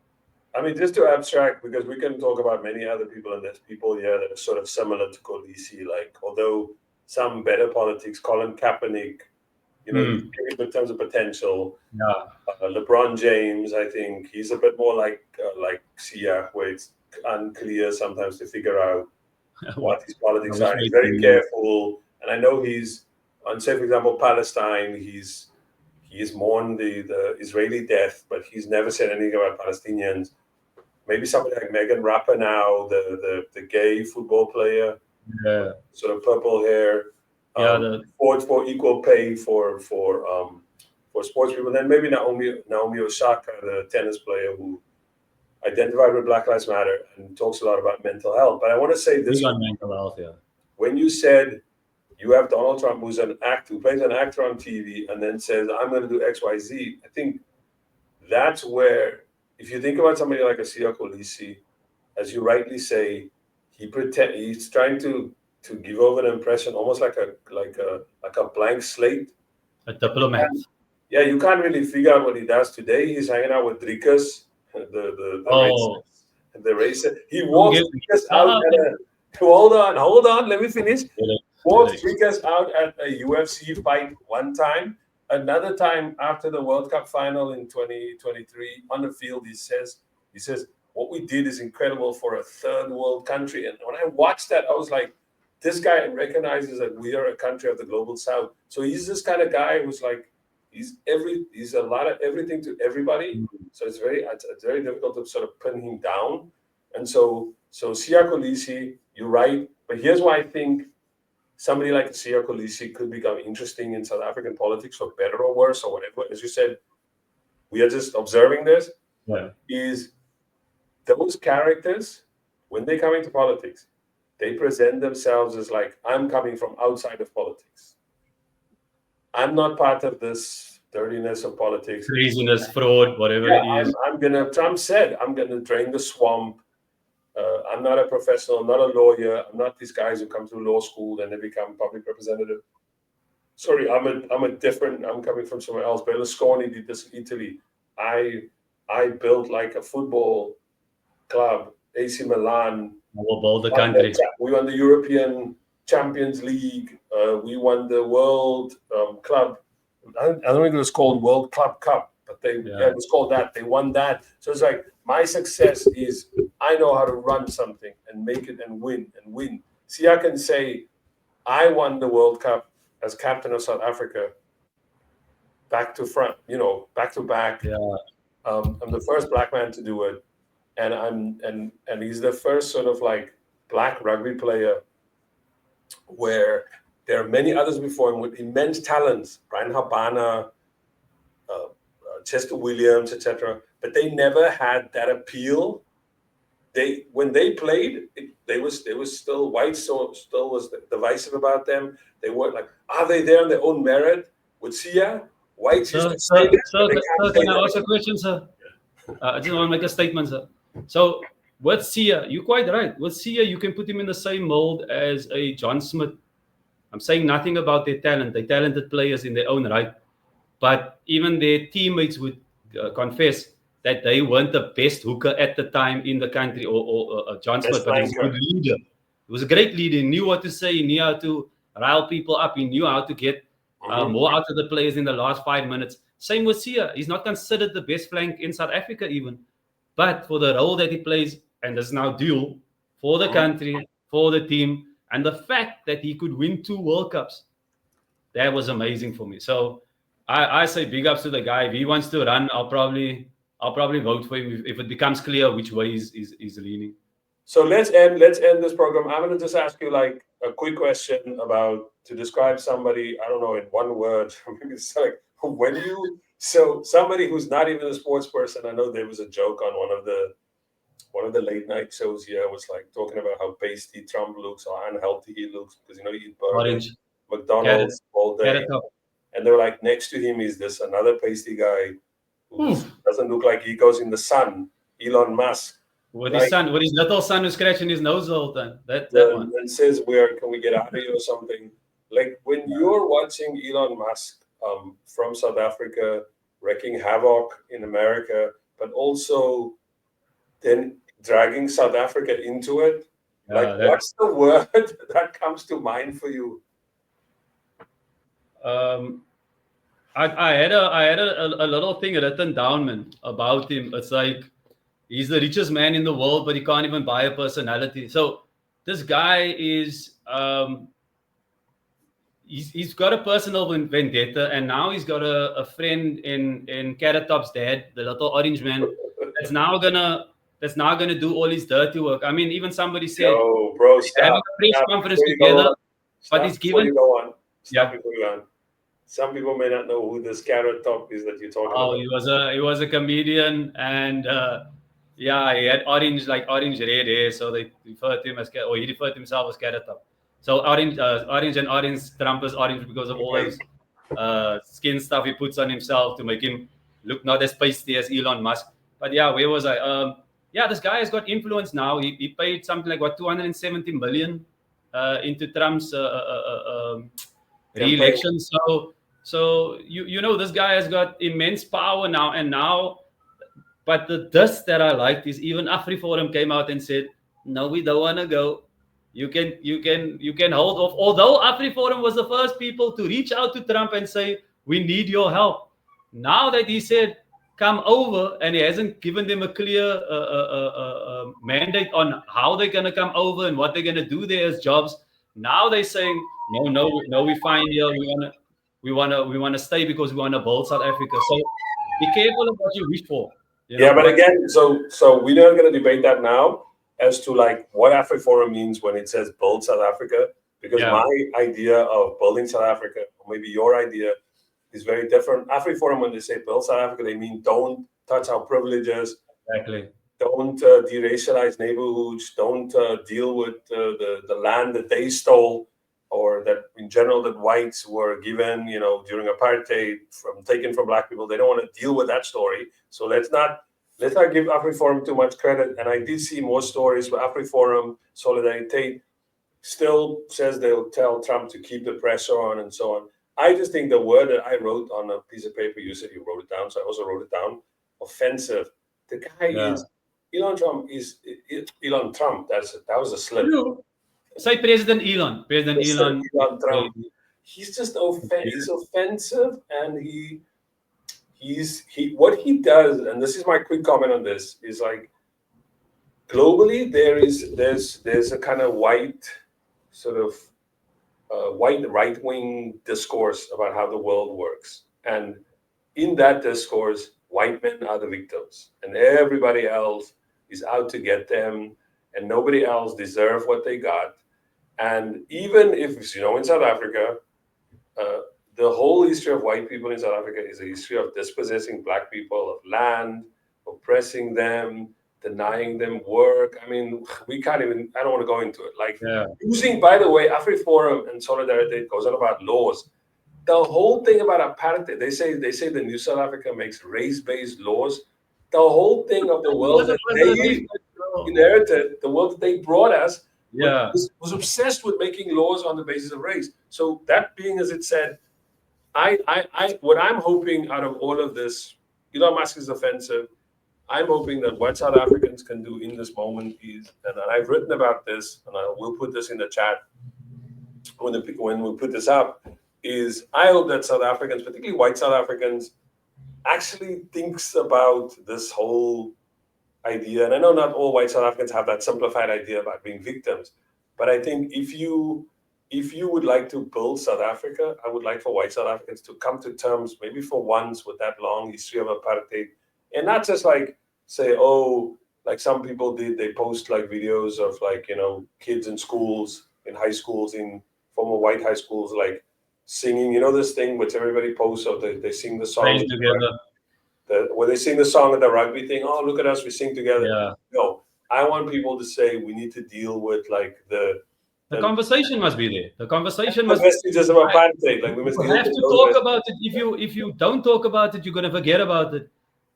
I mean, just to abstract, because we can talk about many other people, and there's people here that are sort of similar to Kolisi, like, although some better politics, Colin Kaepernick, in terms of potential. Yeah. LeBron James, I think he's a bit more like Siya, where it's unclear sometimes to figure out what his politics are. He's very careful, and I know he's on, say, for example, Palestine. He's mourned the Israeli death, but he's never said anything about Palestinians. Maybe somebody like Megan Rapinoe, the gay football player, sort of purple hair, for equal pay for sports people. Then maybe Naomi Osaka, the tennis player who identified with Black Lives Matter and talks a lot about mental health. But I want to say this: mental health, yeah. When you said you have Donald Trump, who plays an actor on TV, and then says, "I'm going to do X, Y, Z." I think that's where, if you think about somebody like a Siya Kolisi, as you rightly say, he's trying to give over an impression, almost like a blank slate, a diplomat. Yeah, you can't really figure out what he does today. He's hanging out with Drikas, the racist. He walks Drikas out hold on, let me finish. Walked Drikas out at a UFC fight one time. Another time after the World Cup final in 2023 on the field, he says, what we did is incredible for a third world country. And when I watched that, I was like, this guy recognizes that we are a country of the global south. So he's this kind of guy who's like, he's a lot of everything to everybody. So it's very difficult to sort of pin him down. And so Siya Kolisi, you're right. But here's why I think somebody like Siya Kolisi could become interesting in South African politics, for better or worse, or whatever. As you said, we are just observing this. Yeah. Is those characters, when they come into politics, they present themselves as like, I'm coming from outside of politics. I'm not part of this dirtiness of politics. Craziness, fraud, whatever it is. Trump said, I'm going to drain the swamp. I'm not a professional, I'm not a lawyer. I'm not these guys who come through law school and they become public representative. Sorry, I'm coming from somewhere else. Berlusconi did this in Italy. I built like a football club, AC Milan. We'll build the country. We won the European Champions League. We won the World Club. I don't think it was called World Club Cup, but it was called that. They won that. So it's like, my success is I know how to run something and make it and win. Siya can say, I won the World Cup as captain of South Africa, back to front, back to back. Yeah. I'm the first black man to do it, and he's the first sort of like black rugby player where there are many others before him with immense talents, Brian Habana, Chester Williams, etc. But they never had that appeal. When they played, they was still white, so still was divisive about them. They weren't like, are they there on their own merit? With Siya, whites used to say that. Sir, can I ask a question, sir? I just want to make a statement, sir. So with Siya, you're quite right. With Siya, you can put him in the same mold as a John Smith. I'm saying nothing about their talent. They're talented players in their own right. But even their teammates would confess that they weren't the best hooker at the time in the country, or John Smith, but he was a good leader. He was a great leader. He knew what to say. He knew how to rile people up. He knew how to get more out of the players in the last 5 minutes. Same with Siya. He's not considered the best flank in South Africa even. But for the role that he plays, and this now dual for the country, for the team, and the fact that he could win 2 World Cups, that was amazing for me. So I say big ups to the guy. If he wants to run, I'll probably vote for him if it becomes clear which way he's leaning. So let's end this program. I'm gonna just ask you like a quick question about to describe somebody, I don't know, in one word. It's like somebody who's not even a sports person. I know there was a joke on one of the late night shows here was like talking about how pasty Trump looks or unhealthy he looks because he eat burgers, McDonald's all day. And they were like, next to him is this another pasty guy who doesn't look like he goes in the sun, Elon Musk. With his little son who's scratching his nose all the time. That one. And says, where can we get out of here or something? Like when you're watching Elon Musk from South Africa wreaking havoc in America, but also then dragging South Africa into it, what's the word that comes to mind for you? I had a little thing written down, man, about him. It's like he's the richest man in the world, but he can't even buy a personality. So this guy is he's got a personal vendetta, and now he's got a friend in Carrot Top's dad, the little orange man, that's now gonna do all his dirty work. I mean, even somebody said, "Yo, bro, stop, having a press conference together," but he's given. Stop before you go on. Some people may not know who this Carrot Top is that you're talking about. Oh, he was a comedian, and he had orange red hair, so they referred to him as, or he referred to himself as Carrot Top. So orange and orange, Trump is orange because of all those skin stuff he puts on himself to make him look not as pasty as Elon Musk. But yeah, where was I? This guy has got influence now. He paid something like 270 million into Trump's re-election. So you know, this guy has got immense power now. But this that I liked is even AfriForum came out and said, no, we don't want to go. You can hold off. Although AfriForum was the first people to reach out to Trump and say, we need your help. Now that he said, come over, and he hasn't given them a clear mandate on how they're going to come over and what they're going to do there as jobs. Now they're saying, no, we're fine here. We want to stay because we want to build South Africa. So be careful of what you wish for. But again, so we're not going to debate that now as to like what AfriForum means when it says build South Africa, because my idea of building South Africa, or maybe your idea, is very different. AfriForum, when they say build South Africa, they mean don't touch our privileges. Exactly. Don't de-racialize neighborhoods. Don't deal with the land that they stole, or that in general that whites were given, during apartheid, taken from black people. They don't want to deal with that story. So let's not give AfriForum too much credit. And I did see more stories where AfriForum, Solidarity, still says they'll tell Trump to keep the pressure on and so on. I just think the word that I wrote on a piece of paper, you said you wrote it down, so I also wrote it down, offensive. The guy is, Elon Trump. That was a slip. Say President Elon. Elon Trump. He's just he's offensive, and he's what he does, and this is my quick comment on this, is like globally there's a kind of white sort of white right-wing discourse about how the world works, and in that discourse, white men are the victims, and everybody else is out to get them, and nobody else deserve what they got. And even if, in South Africa, the whole history of white people in South Africa is a history of dispossessing black people of land, oppressing them, denying them work. I mean, I don't want to go into it. Using, by the way, AfriForum and Solidarity goes on about laws. The whole thing about apartheid, they say the new South Africa makes race-based laws. The whole thing of the world that they inherited, the world that they brought us, was obsessed with making laws on the basis of race. So that being as it said, what I'm hoping out of all of this, Elon Musk is offensive. I'm hoping that what South Africans can do in this moment is, and I've written about this, and I will put this in the chat when we put this up, is I hope that South Africans, particularly white South Africans, actually thinks about this whole idea. And I know not all white South Africans have that simplified idea about being victims, but I think if you would like to build South Africa, I would like for white South Africans to come to terms, maybe for once, with that long history of apartheid, and not just like say, oh, like some people did, they post like videos of like, you know, kids in schools, in high schools, in former white high schools, like singing, you know, this thing which everybody posts of they sing the song Playing together. where they sing the song at the rugby thing. Oh, look at us, we sing together. Yeah. No, I want people to say we need to deal with like the conversation must be there. The conversation the must. vestiges of apartheid. Like we must You deal have with to those talk vestiges. about it. If you don't talk about it, you're gonna forget about it.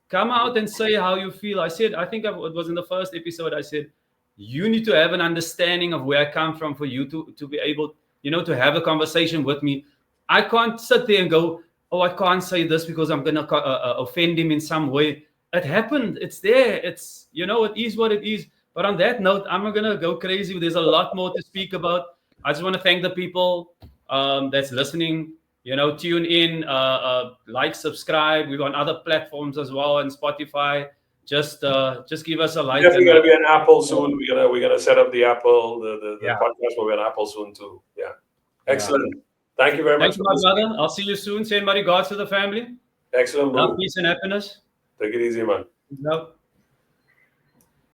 Come out and say how you feel. I think it was in the first episode. I said you need to have an understanding of where I come from for you to be able, you know, to have a conversation with me. I can't sit there and go, oh, I can't say this because I'm gonna offend him in some way. It happened. It's there. It's, you know, it is what it is. But on that note, I'm not gonna go crazy. There's a lot more to speak about. I just want to thank the people that's listening. You know, tune in, like, subscribe. We're on other platforms as well, and Spotify. Just give us a like. Definitely And gonna be an Apple soon. We're gonna set up the Apple, the yeah. podcast will be an Apple soon too. Yeah. Yeah. Excellent. Thank you very much. Thank you, my brother. I'll see you soon. Send my regards to the family. Excellent, Love, bro. peace, and happiness. Take it easy, man. No.